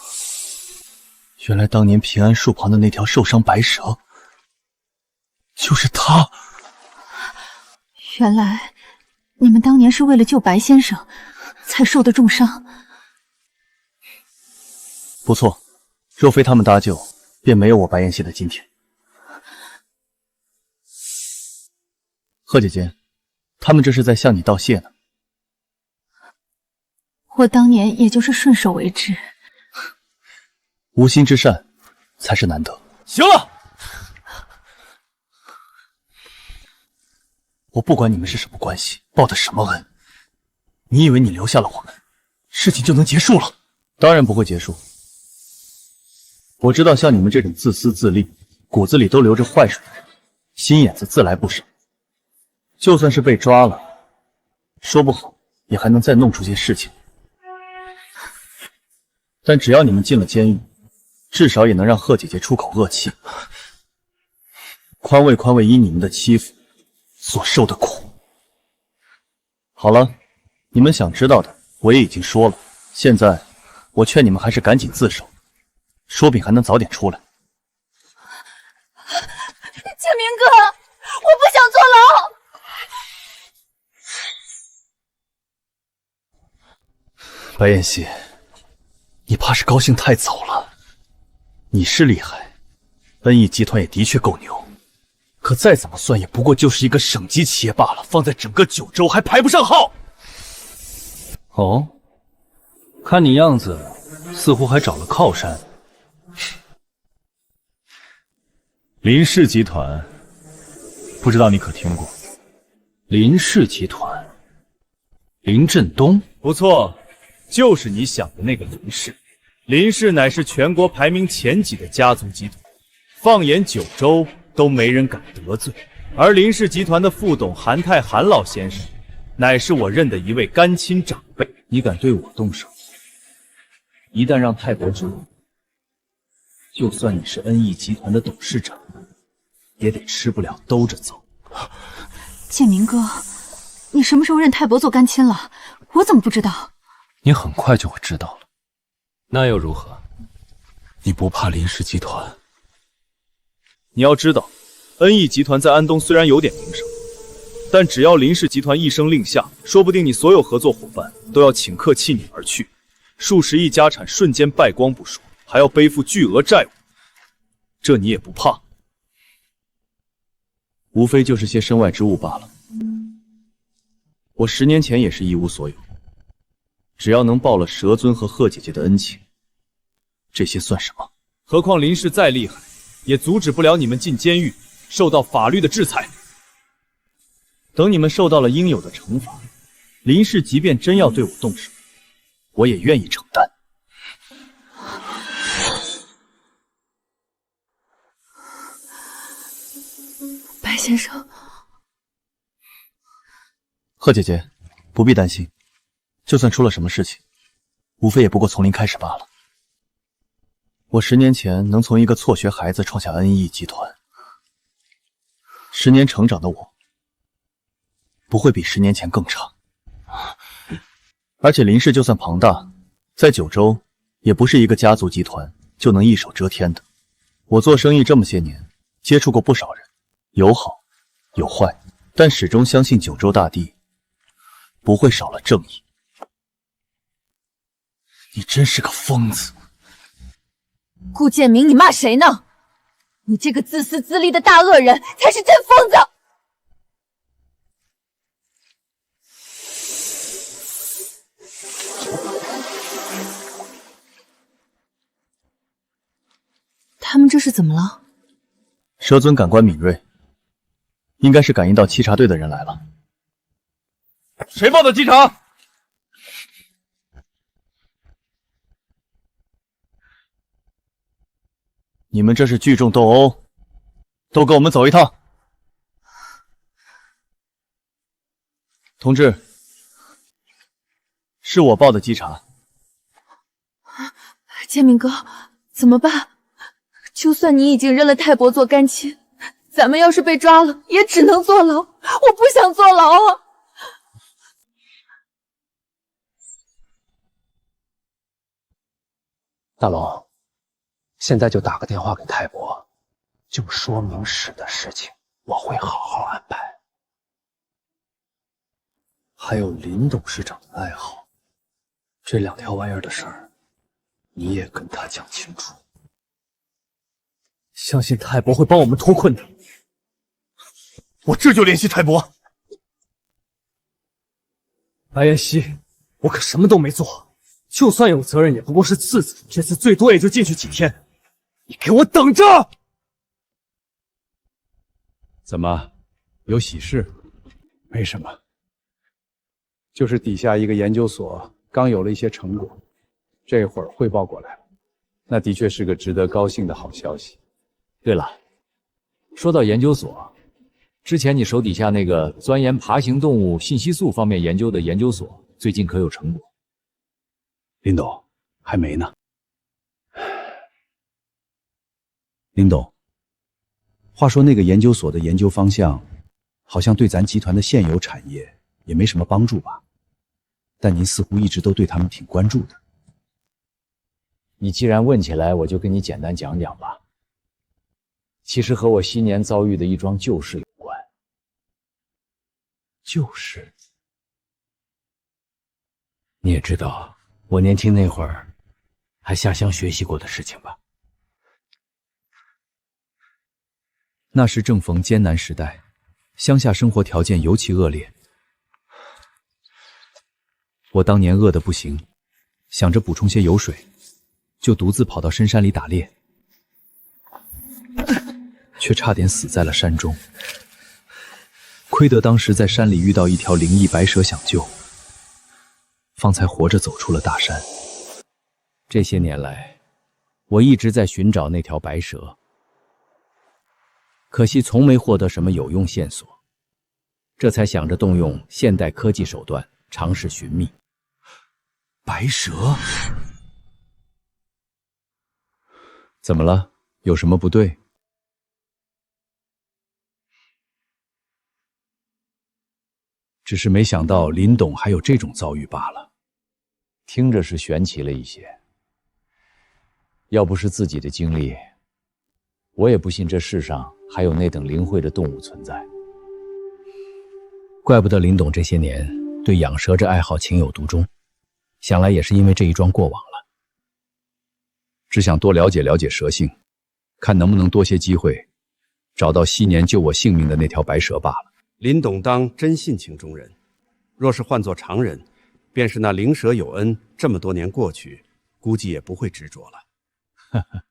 H: 原来当年平安树旁的那条受伤白蛇，就是他。
C: 原来你们当年是为了救白先生，才受的重伤。
H: 不错，若非他们搭救，便没有我白妍希的今天。贺姐姐，他们这是在向你道谢呢。
C: 我当年也就是顺手为之，
H: 无心之善才是难得。
J: 行了，
H: 我不管你们是什么关系，报的什么恩，你以为你留下了我们，事情就能结束了？当然不会结束。我知道像你们这种自私自利、骨子里都流着坏水的人，心眼子自来不少。就算是被抓了，说不好也还能再弄出些事情。但只要你们进了监狱，至少也能让贺姐姐出口恶气，宽慰宽慰因你们的欺负所受的苦。好了，你们想知道的我也已经说了，现在我劝你们还是赶紧自首，说不定还能早点出来。
D: 建明哥，我不想坐牢。
H: 白妍希，你怕是高兴太早了。你是厉害，恩义集团也的确够牛，可再怎么算也不过就是一个省级企业罢了，放在整个九州还排不上号。
A: 哦，看你样子，似乎还找了靠山。
M: 林氏集团，不知道你可听过？
A: 林氏集团，林振东，
J: 不错，就是你想的那个林氏。林氏乃是全国排名前几的家族集团，放眼九州都没人敢得罪。而林氏集团的副董韩泰韩老先生，乃是我认的一位干亲长辈。
A: 你敢对我动手，一旦让泰伯知道，就算你是恩义集团的董事长，也得吃不了兜着走。
C: 建明哥，你什么时候认泰伯做干亲了？我怎么不知道？
A: 你很快就会知道了。那又如何？
M: 你不怕林氏集团？
J: 你要知道，恩义集团在安东虽然有点名声，但只要林氏集团一声令下，说不定你所有合作伙伴都要顷刻弃你而去，数十亿家产瞬间败光不说，还要背负巨额债务，这你也不怕？
H: 无非就是些身外之物罢了。我10年前也是一无所有，只要能报了蛇尊和贺姐姐的恩情，这些算什么？
J: 何况林氏再厉害，也阻止不了你们进监狱，受到法律的制裁。
H: 等你们受到了应有的惩罚，林氏即便真要对我动手，我也愿意承担。
E: 白先生，
H: 贺姐姐，不必担心，就算出了什么事情，无非也不过从零开始罢了。我10年前能从一个辍学孩子创下恩义集团，10年成长的我，不会比10年前更差。而且林氏就算庞大，在九州也不是一个家族集团就能一手遮天的。我做生意这么些年，接触过不少人，有好有坏，但始终相信九州大地不会少了正义。你真是个疯子！
E: 顾建明，你骂谁呢？你这个自私自利的大恶人才是真疯子！他们这是怎么了？
H: 蛇尊感官敏锐，应该是感应到稽查队的人来了。
F: 谁报的机场？
H: 你们这是聚众斗殴，都跟我们走一趟。同志，是我报的稽查。
E: 建明哥，怎么办？就算你已经认了泰伯做干亲，咱们要是被抓了，也只能坐牢。我不想坐牢啊！
P: 大龙，现在就打个电话给泰伯，就说明史的事情，我会好好安排。
A: 还有林董事长的爱好，这2条玩意儿的事儿，你也跟他讲清楚。相信泰伯会帮我们脱困的。
F: 我这就联系泰伯。
A: 白妍希，我可什么都没做，就算有责任，也不过是次子，这次最多也就进去几天。你给我等着！
L: 怎么，有喜事？
Q: 没什么，就是底下一个研究所刚有了一些成果，这会儿汇报过来了。那的确是个值得高兴的好消息。
K: 对了，说到研究所，之前你手底下那个钻研爬行动物信息素方面研究的研究所，最近可有成果？
L: 林董，还没呢。林董，话说那个研究所的研究方向，好像对咱集团的现有产业也没什么帮助吧？但您似乎一直都对他们挺关注的。
K: 你既然问起来，我就跟你简单讲讲吧。其实和我昔年遭遇的一桩旧事有关。旧事？你也知道，我年轻那会儿还下乡学习过的事情吧？
H: 那时正逢艰难时代，乡下生活条件尤其恶劣。我当年饿得不行，想着补充些油水，就独自跑到深山里打猎，却差点死在了山中。亏得当时在山里遇到一条灵异白蛇想救，方才活着走出了大山。
K: 这些年来，我一直在寻找那条白蛇，可惜从没获得什么有用线索，这才想着动用现代科技手段尝试寻觅。
H: 白蛇？怎么了？有什么不对？只是没想到林董还有这种遭遇罢了。
K: 听着是玄奇了一些，要不是自己的经历，我也不信这世上还有那等灵慧的动物存在。怪不得林董这些年对养蛇这爱好情有独钟，想来也是因为这一桩过往了。
H: 只想多了解了解蛇性，看能不能多些机会找到昔年救我性命的那条白蛇罢了。
R: 林董当真性情中人，若是换作常人，便是那灵蛇有恩，这么多年过去，估计也不会执着了。
K: 呵呵，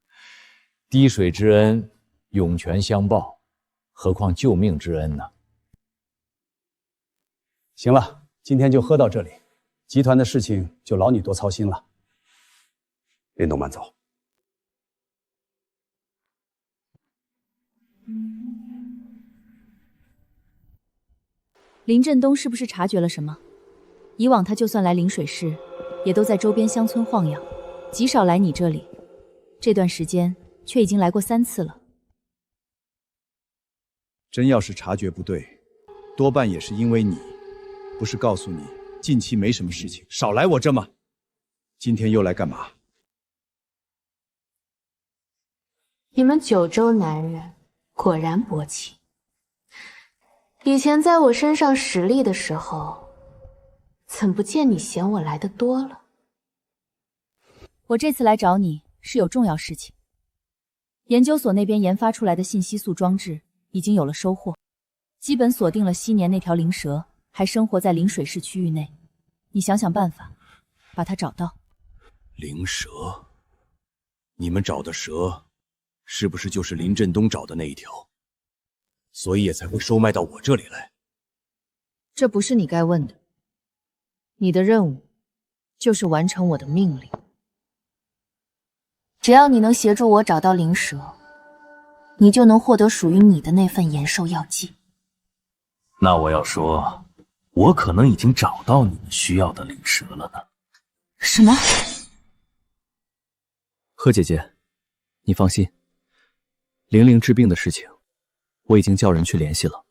K: 滴水之恩，涌泉相报，何况救命之恩呢？
Q: 行了，今天就喝到这里，集团的事情就劳你多操心了。
R: 林董慢走。
O: 林振东是不是察觉了什么？以往他就算来灵水市，也都在周边乡村晃悠，极少来你这里。这段时间却已经来过3次了。
J: 真要是察觉不对，多半也是因为你，不是告诉你近期没什么事情，少来我这吗？今天又来干嘛？
E: 你们九州男人果然薄情。以前在我身上使力的时候，怎不见你嫌我来的多了？
O: 我这次来找你是有重要事情。研究所那边研发出来的信息素装置已经有了收获，基本锁定了昔年那条灵蛇还生活在灵水市区域内。你想想办法，把它找到。
H: 灵蛇？你们找的蛇是不是就是林振东找的那一条？所以也才会收卖到我这里来。
E: 这不是你该问的。你的任务就是完成我的命令。只要你能协助我找到灵蛇，你就能获得属于你的那份延寿药剂。
B: 那我要说，我可能已经找到你们需要的灵蛇了呢。
E: 什么？
H: 贺姐姐，你放心，玲玲治病的事情，我已经叫人去联系了，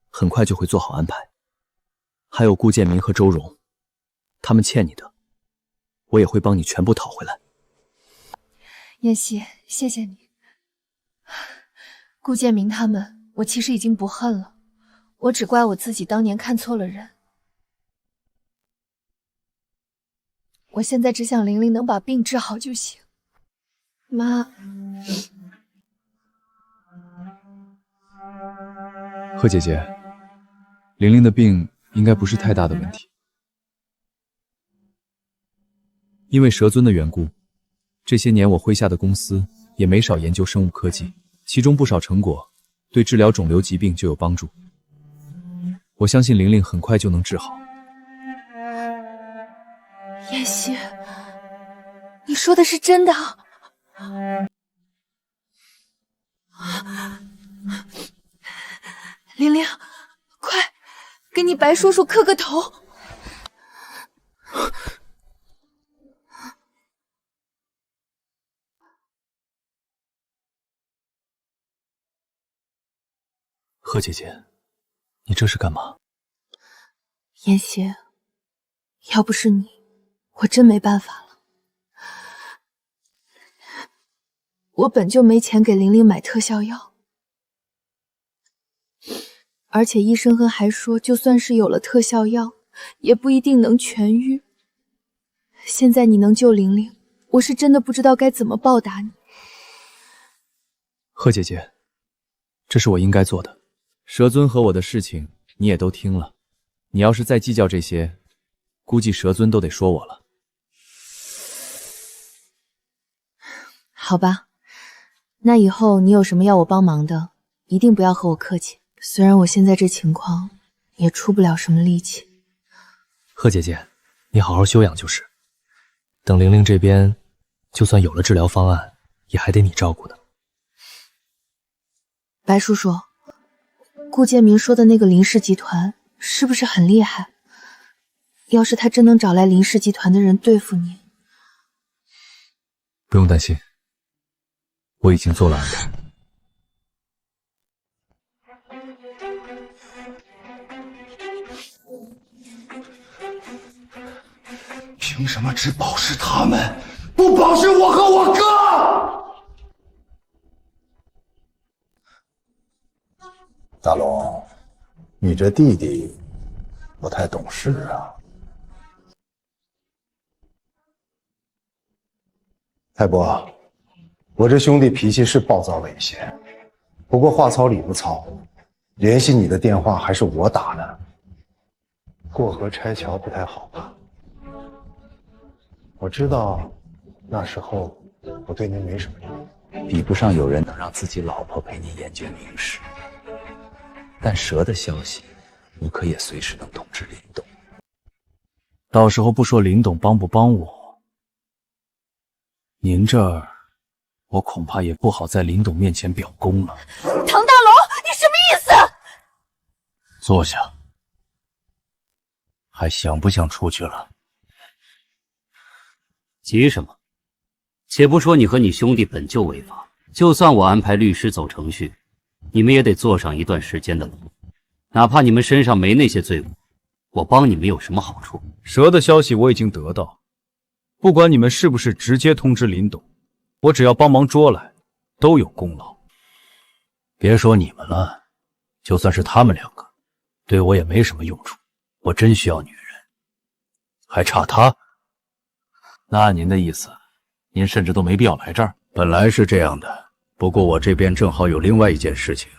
H: 很快就会做好安排。还有顾建明和周荣，他们欠你的，我也会帮你全部讨回来。
E: 妍希，谢谢你。顾建明他们，我其实已经不恨了，我只怪我自己当年看错了人。我现在只想玲玲能把病治好就行。妈，
M: 贺姐姐，玲玲的病应该不是太大的问题。因为蛇尊的缘故，这些年我麾下的公司也没少研究生物科技，其中不少成果对治疗肿瘤疾病就有帮助。我相信玲玲很快就能治好。
E: 妍希，你说的是真的？玲玲，快给你白叔叔磕个头。
H: 贺姐姐，你这是干嘛？
E: 妍希，要不是你，我真没办法了。我本就没钱给玲玲买特效药，而且医生还说，就算是有了特效药，也不一定能痊愈。现在你能救玲玲，我是真的不知道该怎么报答你。
H: 贺姐姐，这是我应该做的。蛇尊和我的事情你也都听了，你要是再计较这些，估计蛇尊都得说我了。
E: 好吧，那以后你有什么要我帮忙的，一定不要和我客气。虽然我现在这情况也出不了什么力气。
H: 贺姐姐，你好好休养就是。等玲玲这边，就算有了治疗方案，也还得你照顾的。
E: 白叔叔，顾建明说的那个林氏集团是不是很厉害？要是他真能找来林氏集团的人对付你，
H: 不用担心，我已经做了安排。
S: 凭什么只保释他们，不保释我和我哥？大龙，你这弟弟不太懂事啊。太伯，我这兄弟脾气是暴躁了一些，不过话糙理不糙，联系你的电话还是我打的。过河拆桥不太好吧？我知道那时候我对您没什么用，
K: 比不上有人能让自己老婆陪你研究明史，但蛇的消息，我可也随时能通知林董。
B: 到时候不说林董帮不帮我，您这儿我恐怕也不好在林董面前表功了。
D: 唐大龙，你什么意思？
B: 坐下，还想不想出去了？
T: 急什么？且不说你和你兄弟本就违法，就算我安排律师走程序，你们也得坐上一段时间的牢。哪怕你们身上没那些罪过，我帮你们有什么好处？
J: 蛇的消息我已经得到，不管你们是不是直接通知林董，我只要帮忙捉来，都有功劳。
B: 别说你们了，就算是他们两个，对我也没什么用处。我真需要女人，还差她？那按您的意思，您甚至都没必要来这儿。
L: 本来是这样的，不过我这边正好有另外一件事情，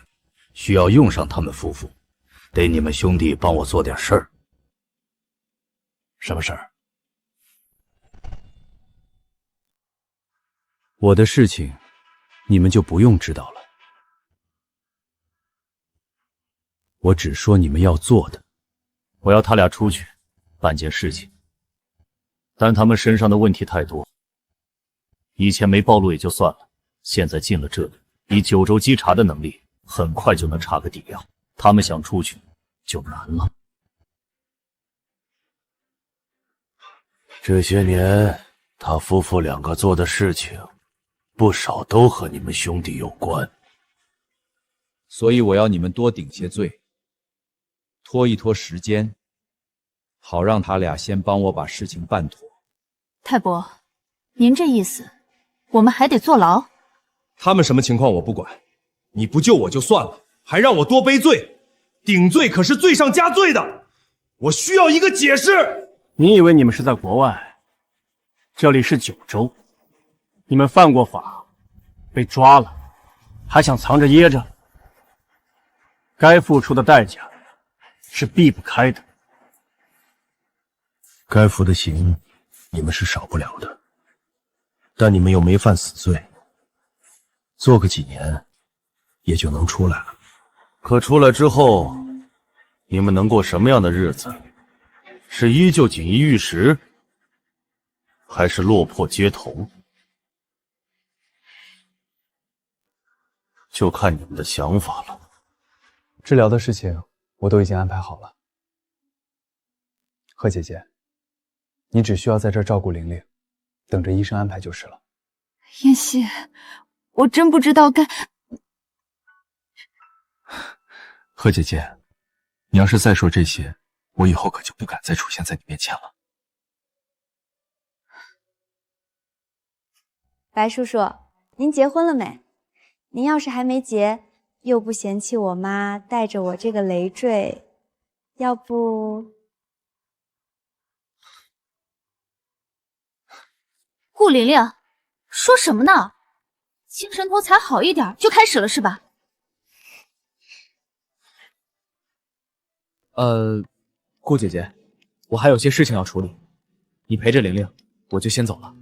L: 需要用上他们夫妇，得你们兄弟帮我做点事儿。
B: 什么事儿？
H: 我的事情，
M: 你们就不用知道了。我只说你们要做的。
B: 我要他俩出去办件事情，但他们身上的问题太多，以前没暴露也就算了，现在进了这里，以九州稽查的能力，很快就能查个底料。他们想出去就难了。
U: 这些年，他夫妇两个做的事情，不少都和你们兄弟有关。
M: 所以我要你们多顶些罪，拖一拖时间，好让他俩先帮我把事情办妥。
C: 太伯，您这意思，我们还得坐牢？
V: 他们什么情况我不管，你不救我就算了，还让我多背罪，顶罪可是罪上加罪的，我需要一个解释。
N: 你以为你们是在国外？这里是九州，你们犯过法，被抓了，还想藏着掖着？该付出的代价是避不开的。
U: 该服的刑，你们是少不了的，但你们又没犯死罪，做个几年，也就能出来了。可出来之后，你们能过什么样的日子？是依旧锦衣玉食，还是落魄街头？就看你们的想法了。
Q: 治疗的事情我都已经安排好了。贺姐姐，你只需要在这儿照顾玲玲，等着医生安排就是了。
C: 妍希，我真不知道该……
M: 贺姐姐，你要是再说这些，我以后可就不敢再出现在你面前了。
W: 白叔叔，您结婚了没？您要是还没结，又不嫌弃我妈带着我这个累赘，要不……
C: 顾玲玲，说什么呢？精神头才好一点就开始了是吧？
A: 顾姐姐，我还有些事情要处理，你陪着玲玲，我就先走了。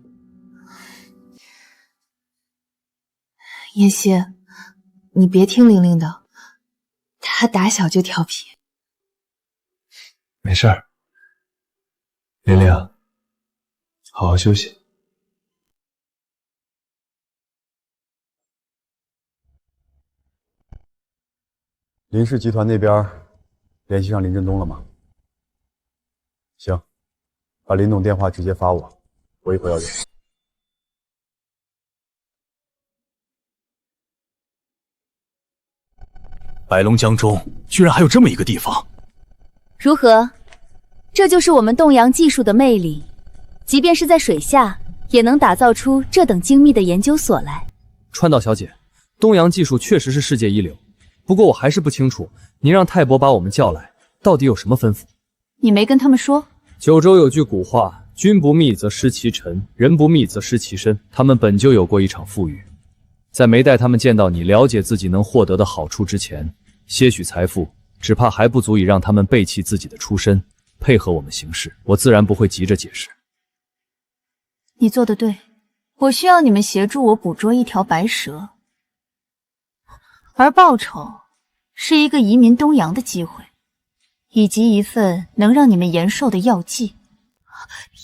E: 妍希，你别听玲玲的，她打小就调皮。
M: 没事儿，玲玲，好好休息。
L: 林氏集团那边联系上林振东了吗？行，把林董电话直接发我，我一会儿要联系。
F: 白龙江中居然还有这么一个地方，
O: 如何？这就是我们东洋技术的魅力，即便是在水下，也能打造出这等精密的研究所来。
A: 川岛小姐，东洋技术确实是世界一流，不过我还是不清楚，您让泰伯把我们叫来，到底有什么吩咐？
C: 你没跟他们说？
A: 九州有句古话，君不密则失其臣，人不密则失其身。他们本就有过一场富裕，在没带他们见到你，了解自己能获得的好处之前，些许财富只怕还不足以让他们背弃自己的出身，配合我们行事。我自然不会急着解释。
C: 你做得对，我需要你们协助我捕捉一条白蛇，而报酬是一个移民东洋的机会，以及一份能让你们延寿的药剂。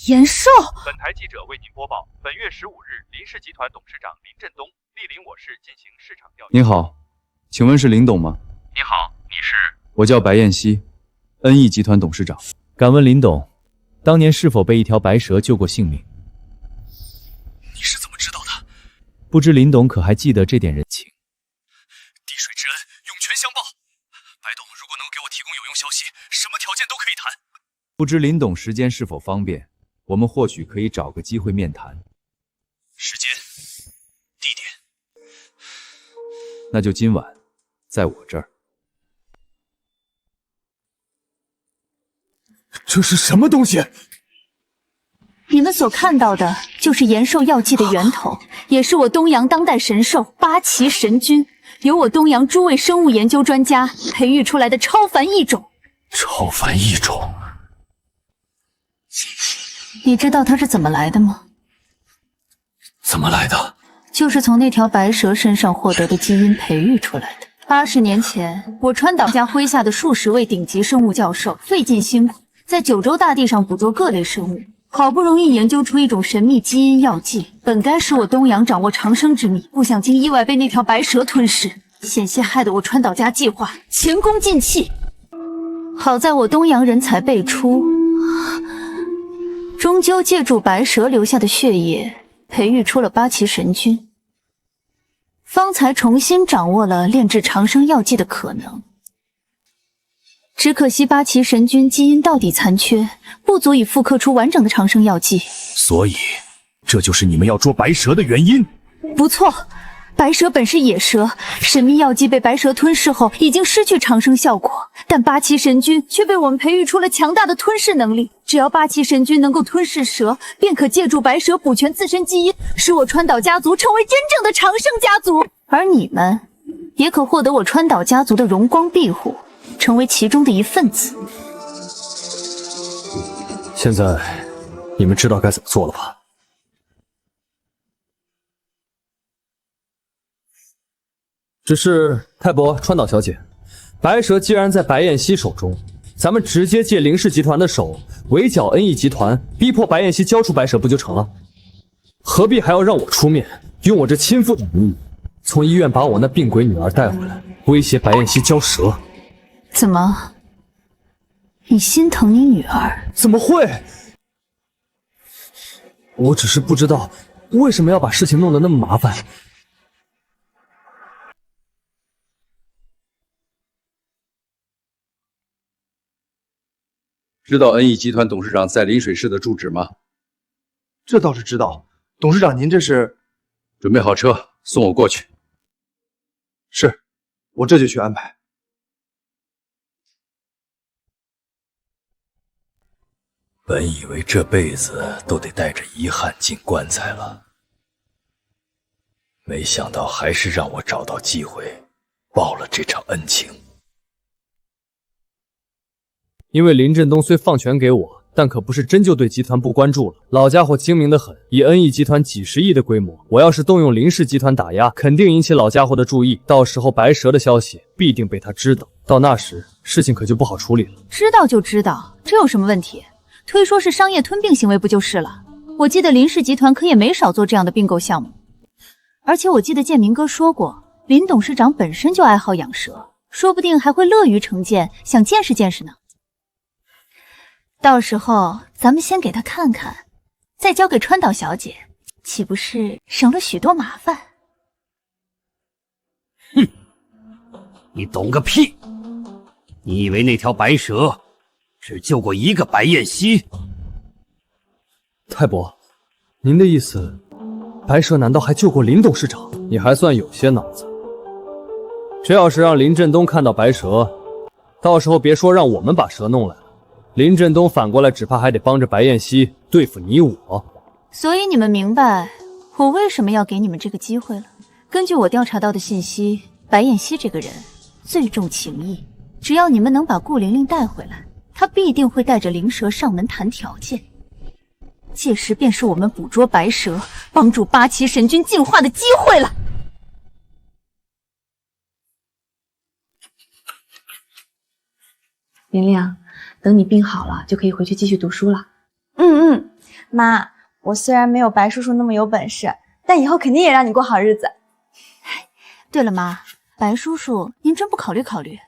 C: 延寿！
J: 本台记者为您播报：本月15日，林氏集团董事长林振东莅临我市进行市场调研。
M: 您好，请问是林董吗？
J: 你好，你是？
M: 我叫白彦希，恩义集团董事长。
A: 敢问林董，当年是否被一条白蛇救过性命？
F: 你是怎么知道的？
A: 不知林董可还记得这点人情？
F: 滴水之恩，涌泉相报。白董如果能给我提供有用消息，什么条件都可以谈。
M: 不知林董时间是否方便？我们或许可以找个机会面谈。
F: 时间、地点，
M: 那就今晚，在我这儿。
F: 这是什么东西？
C: 你们所看到的就是延寿药剂的源头，也是我东洋当代神兽八岐神菌，由我东洋诸位生物研究专家培育出来的超凡异种。
F: 超凡异种？
C: 你知道它是怎么来的吗？
F: 怎么来的？
C: 就是从那条白蛇身上获得的基因培育出来的。80年前，我川岛家麾下的数十位顶级生物教授费尽辛苦，在九州大地上捕捉各类生物，好不容易研究出一种神秘基因药剂，本该使我东洋掌握长生之秘，不想竟意外被那条白蛇吞噬，险些害得我川岛家计划前功尽弃。好在我东洋人才辈出，终究借助白蛇留下的血液，培育出了8岐神菌。方才重新掌握了炼制长生药剂的可能，只可惜8岐神菌基因到底残缺，不足以复刻出完整的长生药剂。
V: 所以，这就是你们要捉白蛇的原因。
C: 不错，白蛇本是野蛇，神秘药剂被白蛇吞噬后已经失去长生效果，但8岐神菌却被我们培育出了强大的吞噬能力。只要8岐神菌能够吞噬蛇，便可借助白蛇补全自身基因，使我川岛家族成为真正的长生家族。而你们也可获得我川岛家族的荣光庇护，成为其中的一份子。
A: 现在你们知道该怎么做了吧？只是太伯、川岛小姐，白蛇既然在白燕西手中，咱们直接借林氏集团的手围剿恩义集团，逼迫白燕西交出白蛇不就成了？何必还要让我出面，用我这亲父的名义，从医院把我那病鬼女儿带回来，威胁白燕西交蛇？
C: 怎么，你心疼你女儿？
A: 怎么会？我只是不知道为什么要把事情弄得那么麻烦。
Q: 知道恩义集团董事长在临水市的住址吗？
G: 这倒是知道。董事长，您这是？
Q: 准备好车，送我过去。
G: 是，我这就去安排。
U: 本以为这辈子都得带着遗憾进棺材了，没想到还是让我找到机会报了这场恩情。
A: 因为林振东虽放权给我，但可不是真就对集团不关注了。老家伙精明得很，以恩义集团几十亿的规模，我要是动用林氏集团打压，肯定引起老家伙的注意。到时候白蛇的消息必定被他知道，到那时事情可就不好处理了。
C: 知道就知道，这有什么问题？推说是商业吞并行为不就是了？我记得林氏集团可也没少做这样的并购项目，而且我记得建明哥说过，林董事长本身就爱好养蛇，说不定还会乐于成见，想见识见识呢。到时候咱们先给他看看，再交给川岛小姐，岂不是省了许多麻烦？
T: 哼，你懂个屁！你以为那条白蛇只救过一个白燕西？
A: 太伯，您的意思，白蛇难道还救过林董事长？你还算有些脑子。这要是让林振东看到白蛇，到时候别说让我们把蛇弄来了，林振东反过来只怕还得帮着白燕西对付你我。
C: 所以你们明白我为什么要给你们这个机会了。根据我调查到的信息，白燕西这个人最重情义，只要你们能把顾玲玲带回来，他必定会带着灵蛇上门谈条件。届时便是我们捕捉白蛇，帮助8岐神君进化的机会了。
E: 玲玲，等你病好了，就可以回去继续读书了。
W: 妈，我虽然没有白叔叔那么有本事，但以后肯定也让你过好日子。
C: 对了妈，白叔叔您真不考虑考虑？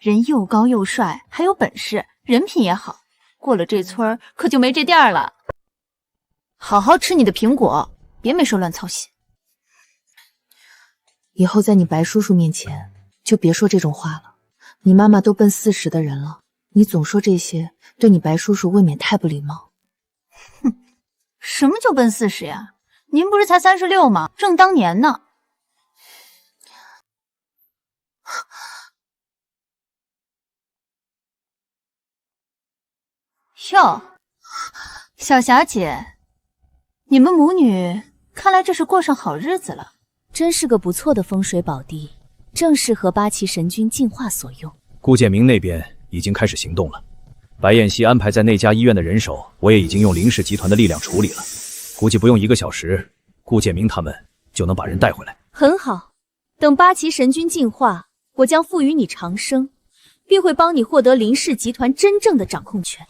C: 人又高又帅，还有本事，人品也好，过了这村可就没这店儿了。好好吃你的苹果，别没事乱操心。
E: 以后在你白叔叔面前就别说这种话了。你妈妈都奔40的人了，你总说这些，对你白叔叔未免太不礼貌。
C: 哼，什么就奔40呀？您不是才36吗？正当年呢。哟，小霞姐，你们母女看来这是过上好日子了。
O: 真是个不错的风水宝地，正适合8岐神君进化所用。
J: 顾建明那边已经开始行动了，白燕西安排在那家医院的人手，我也已经用林氏集团的力量处理了，估计不用1个小时，顾建明他们
B: 就能把人带回来。
O: 很好，等八岐神君进化，我将赋予你长生，并会帮你获得林氏集团真正的掌控权。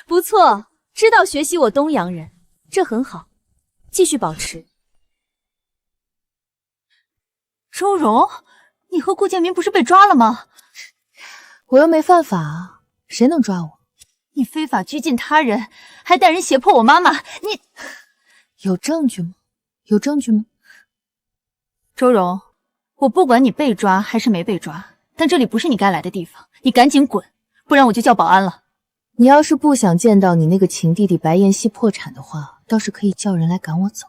O: 不错，知道学习我东洋人，这很好，继续保持。
C: 周荣，你和顾建民不是被抓了吗？
E: 我又没犯法，谁能抓我？
C: 你非法拘禁他人，还带人胁迫我妈妈，你
E: 有证据吗？有证据吗？
C: 周荣，我不管你被抓还是没被抓，但这里不是你该来的地方，你赶紧滚，不然我就叫保安了。
E: 你要是不想见到你那个情弟弟白彦希破产的话，倒是可以叫人来赶我走。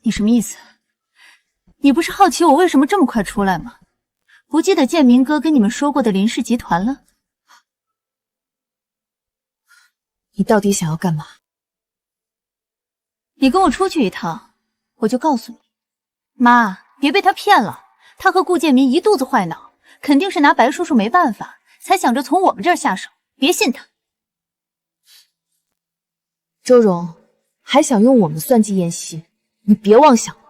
C: 你什么意思？你不是好奇我为什么这么快出来吗？不记得建明哥跟你们说过的林氏集团了？
E: 你到底想要干嘛？
C: 你跟我出去一趟，我就告诉你。妈，别被他骗了，他和顾建民一肚子坏脑，肯定是拿白叔叔没办法，才想着从我们这儿下手，别信他。
E: 周荣，还想用我们算计燕西，你别妄想了。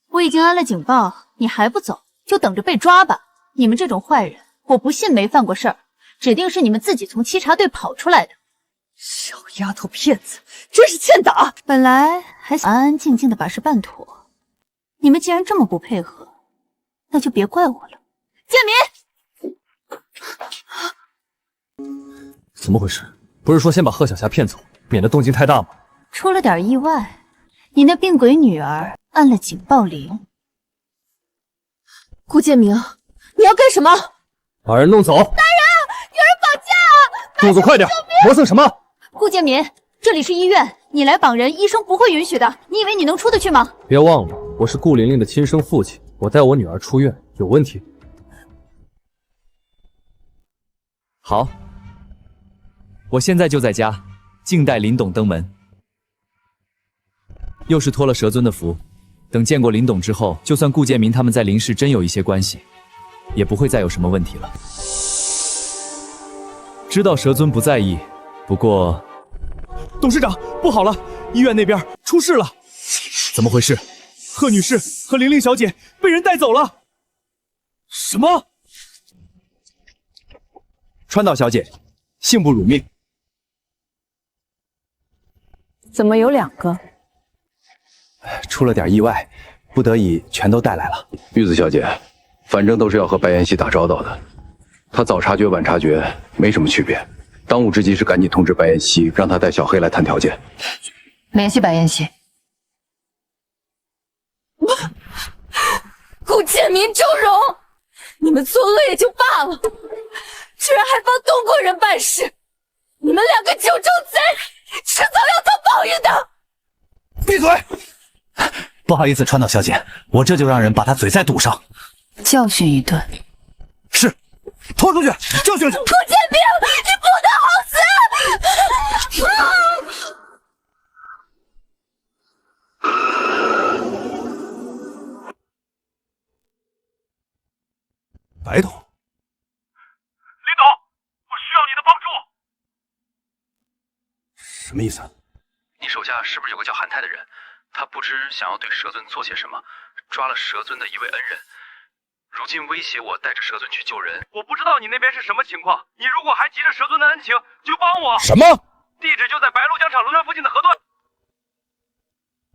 C: 我已经安了警报，你还不走，就等着被抓吧。你们这种坏人，我不信没犯过事儿，指定是你们自己从稽查队跑出来的。
E: 小丫头片子，真是欠打！
C: 本来还想安安静静的把事办妥，你们既然这么不配合，那就别怪我了。建
A: 民，怎么回事？不是说先把贺小霞骗走，免得动静太大吗？
C: 出了点意外，你那病鬼女儿按了警报铃。
E: 顾建明，你要干什么？
A: 把人弄走！大
C: 人，有人绑架！
A: 动作快点！磨蹭什么？
C: 顾建民，这里是医院，你来绑人，医生不会允许的。你以为你能出得去吗？
A: 别忘了，我是顾玲玲的亲生父亲，我带我女儿出院，有问题？
M: 好，我现在就在家，静待林董登门。又是托了蛇尊的福，等见过林董之后，就算顾建民他们在林氏真有一些关系，也不会再有什么问题了。知道蛇尊不在意，不过，
J: 董事长，不好了，医院那边出事了。
M: 怎么回事？
J: 贺女士和玲玲小姐被人带走了。什么？
H: 川岛小姐，幸不辱命。
I: 怎么有2个？
H: 出了点意外，不得已全都带来了。
L: 玉子小姐，反正都是要和白妍希打交道的，她早察觉晚察觉没什么区别。当务之急是赶紧通知白妍希，让她带小黑来谈条件。
I: 联系白妍希。顾建民、周荣，你们作恶也就罢了，居然还帮东国人办事！你们2个九州贼，迟早要遭报应的！
B: 闭嘴！不好意思，川岛小姐，我这就让人把她嘴再堵上，
I: 教训一顿。
B: 是，拖出去，教训！顾
I: 建民，你不得好死！
V: 白董，
F: 林董，我需要你的帮助。
V: 什么意思？
J: 你手下是不是有个叫韩泰的人？他不知想要对蛇尊做些什么，抓了蛇尊的一位恩人，如今威胁我带着蛇尊去救人。
F: 我不知道你那边是什么情况，你如果还急着蛇尊的恩情，就帮我。
V: 什么？
F: 地址就在白鹿江厂轮船附近的河段。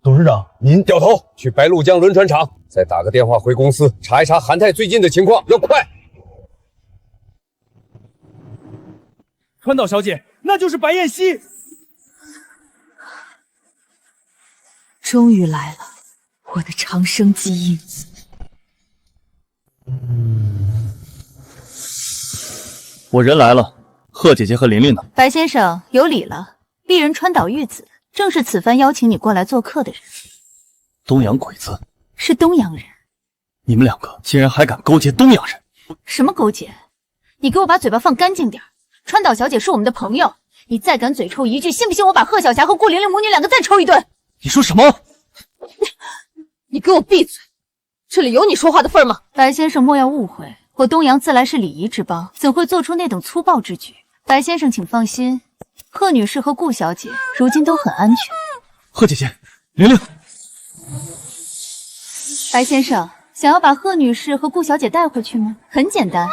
V: 董事长，您
P: 掉头去白鹿江轮船厂，再打个电话回公司查一查韩泰最近的情况，要快。
J: 川岛小姐，那就是白彦希。
E: 终于来了，我的长生基因。
H: 我人来了，贺姐姐和玲玲呢？
C: 白先生有礼了，鄙人川岛玉子，正是此番邀请你过来做客的人。
H: 东洋鬼子？
C: 是东洋人。
H: 你们2个竟然还敢勾结东洋人？
C: 什么勾结？你给我把嘴巴放干净点！川岛小姐是我们的朋友，你再敢嘴臭一句，信不信我把贺小霞和顾玲玲母女2个再抽一顿？
H: 你说什么？
E: 你给我闭嘴！这里有你说话的份吗？
C: 白先生莫要误会，我东洋自来是礼仪之邦，怎会做出那等粗暴之举？白先生请放心，贺女士和顾小姐如今都很安全。
H: 贺姐姐，玲玲，
C: 白先生，想要把贺女士和顾小姐带回去吗？很简单，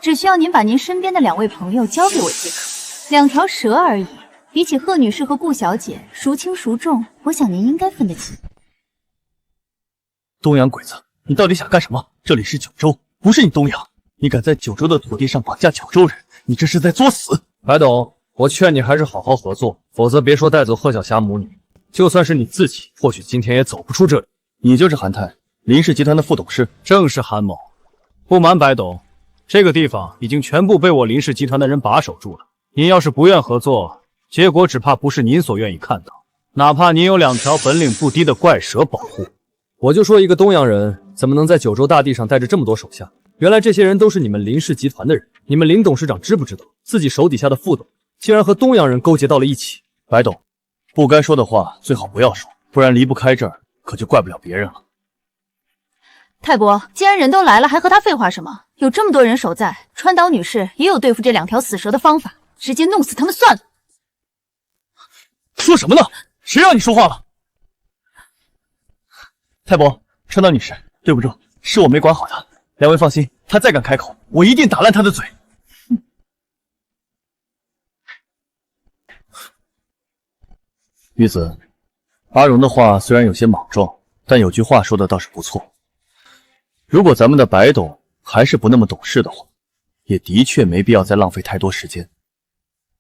C: 只需要您把您身边的2位朋友交给我即可，2条蛇而已。比起贺女士和顾小姐，孰轻孰重，我想您应该分得清。
H: 东洋鬼子，你到底想干什么？这里是九州，不是你东洋，你敢在九州的土地上绑架九州人，你这是在作死！
A: 白董，我劝你还是好好合作，否则别说带走贺小霞母女，就算是你自己，或许今天也走不出这里。
H: 你就是韩泰，林氏集团的副董事。
N: 正是韩某。不瞒白董，这个地方已经全部被我林氏集团的人把守住了。您要是不愿合作，结果只怕不是您所愿意看到。哪怕您有2条本领不低的怪蛇保护，
A: 我就说一个东洋人怎么能在九州大地上带着这么多手下？原来这些人都是你们林氏集团的人。你们林董事长知不知道，自己手底下的副董竟然和东洋人勾结到了一起？
H: 白董，不该说的话最好不要说，不然离不开这儿，可就怪不了别人了。
C: 泰伯，既然人都来了，还和他废话什么？有这么多人守在，川岛女士也有对付这2条死蛇的方法，直接弄死他们算了。
H: 说什么呢？谁让你说话了？泰伯，川岛女士，对不住，是我没管好她。2位放心，她再敢开口，我一定打烂她的嘴。玉子，阿荣的话虽然有些莽撞，但有句话说的倒是不错。如果咱们的白董还是不那么懂事的话，也的确没必要再浪费太多时间。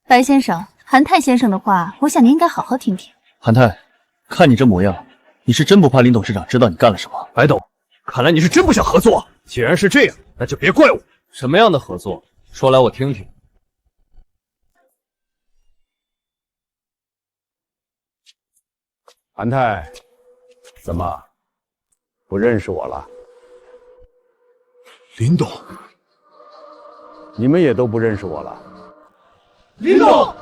C: 白先生，韩泰先生的话，我想您应该好好听听。
H: 韩泰，看你这模样，你是真不怕林董事长知道你干了什么？
A: 白董，看来你是真不想合作。既然是这样，那就别怪我。什么样的合作？说来我听听。
L: 韩泰，怎么不认识我了？
V: 林董，
L: 你们也都不认识我了？
Q: 林董，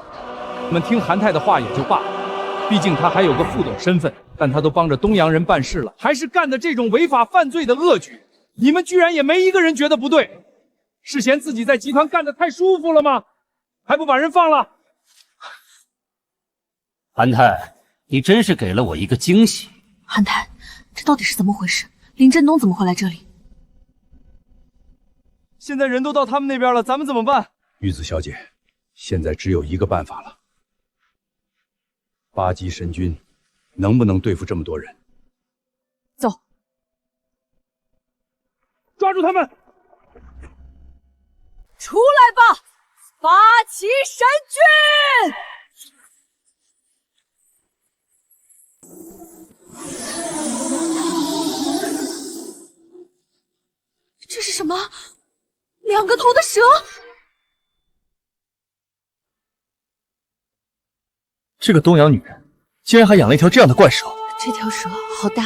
Q: 你们听韩泰的话也就罢了，毕竟他还有个副董身份，但他都帮着东洋人办事了，还是干的这种违法犯罪的恶举，你们居然也没一个人觉得不对，是嫌自己在集团干得太舒服了吗？还不把人放了？
T: 韩泰，你真是给了我一个惊喜。
E: 韩泰，这到底是怎么回事？林振东怎么会来这里？
Q: 现在人都到他们那边了，咱们怎么办？
L: 玉子小姐，现在只有一个办法了。8级神君能不能对付这么多人？
E: 走，
Q: 抓住他们！
I: 出来吧，8旗神君！
E: 这是什么？2个头的蛇？
H: 这个东洋女人竟然还养了一条这样的怪蛇！
E: 这条蛇好大，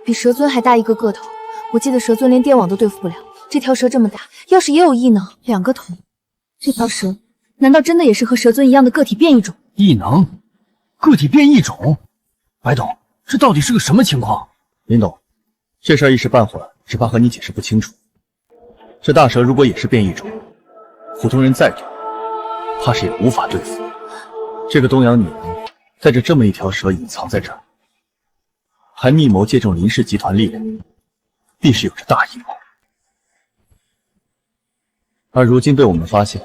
E: 比蛇尊还大一个个头。我记得蛇尊连电网都对付不了，这条蛇这么大，要是也有异能，2个头，这条蛇难道真的也是和蛇尊一样的个体变异种？
B: 异能，个体变异种？白董，这到底是个什么情况？
H: 林董，这事儿一时半会儿只怕和你解释不清楚。这大蛇如果也是变异种，普通人再多，怕是也无法对付。这个东洋女人带着这么一条蛇隐藏在这儿，还密谋借重林氏集团力量，必是有着大阴谋。而如今被我们发现，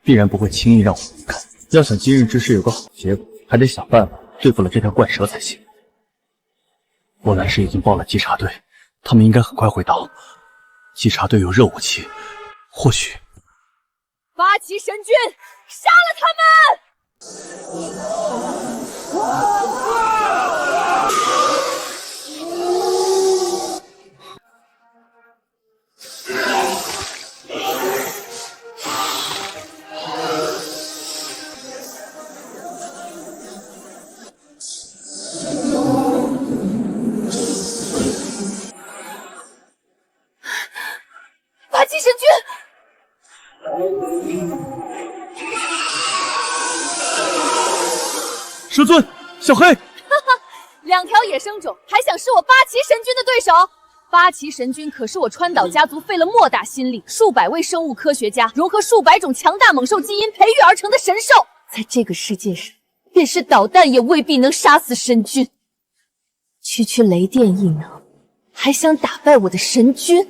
H: 必然不会轻易让我们离开。要想今日之事有个好结果，还得想办法对付了这条怪蛇才行。我来时已经报了稽查队，他们应该很快会到。稽查队有热武器，或许
I: 8旗神君，杀了他们！8旗神君！
H: 蛇尊，小黑，
I: 哈哈，2条野生种还想是我8旗神君的对手？8旗神君可是我川岛家族费了莫大心力，数百位生物科学家融合数百种强大猛兽基因培育而成的神兽，在这个世界上，便是导弹也未必能杀死神君。区雷电异能，还想打败我的神君？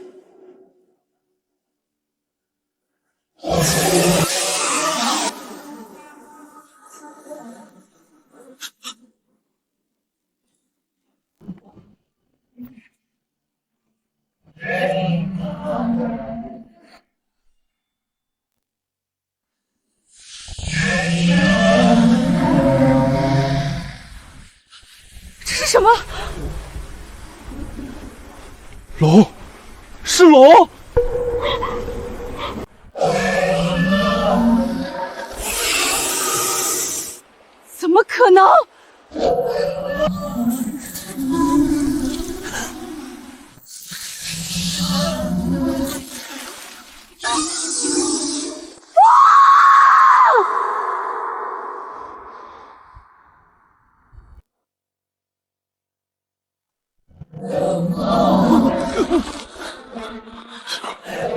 I: 这是什么？
V: 龙，是龙！
I: 怎么可能？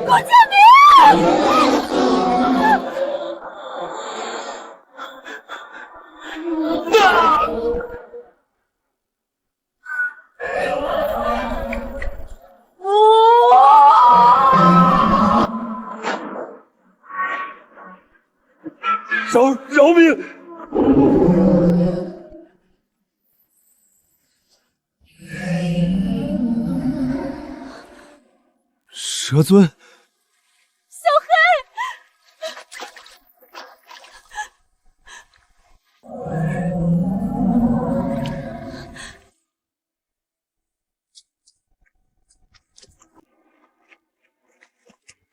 D: 顾建明！
V: 饶命！蛇尊，
D: 小黑，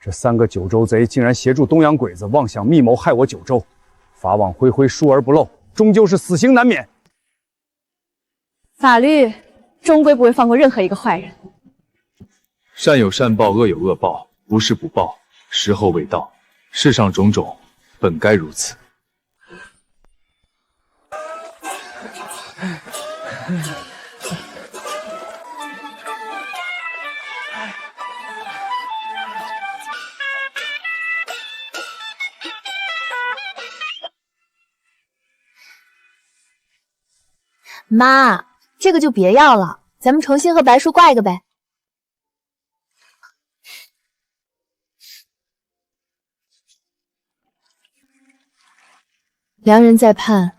L: 这3个九州贼竟然协助东洋鬼子妄想密谋害我九州，法网恢恢，疏而不漏，终究是死刑难免。
W: 法律终归不会放过任何一个坏人。
M: 善有善报，恶有恶报，不是不报，时候未到。世上种种，本该如此。
E: 妈，这个就别要了，咱们重新和白叔挂一个呗。良人在畔，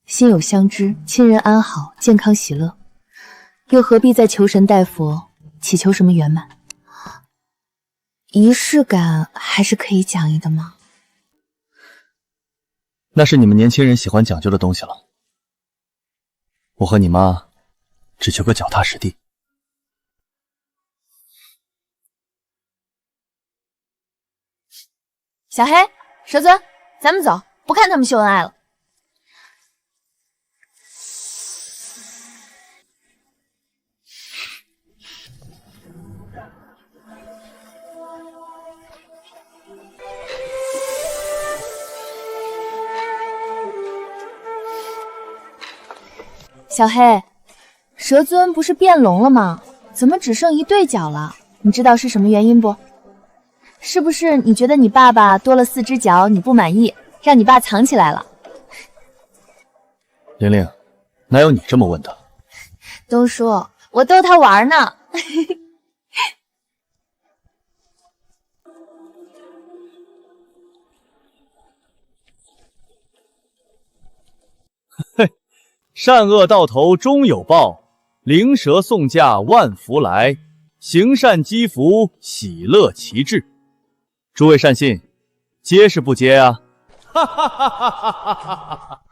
E: 心有相知，亲人安好，健康喜乐，又何必再求神拜佛，祈求什么圆满？仪式感还是可以讲义的吗？
H: 那是你们年轻人喜欢讲究的东西了。我和你妈只求个脚踏实地。
E: 小黑、蛇尊，咱们走，不看他们秀恩爱了。小黑，蛇尊不是变龙了吗？怎么只剩一对脚了？你知道是什么原因不？是不是你觉得你爸爸多了4只脚你不满意，让你爸藏起来了？
H: 玲玲，哪有你这么问的？
E: 东叔，我逗他玩呢。
H: 嘿，善恶到头终有报，灵蛇送嫁万福来，行善积福，喜乐其至。诸位善信，接是不接啊？哈哈哈哈哈哈！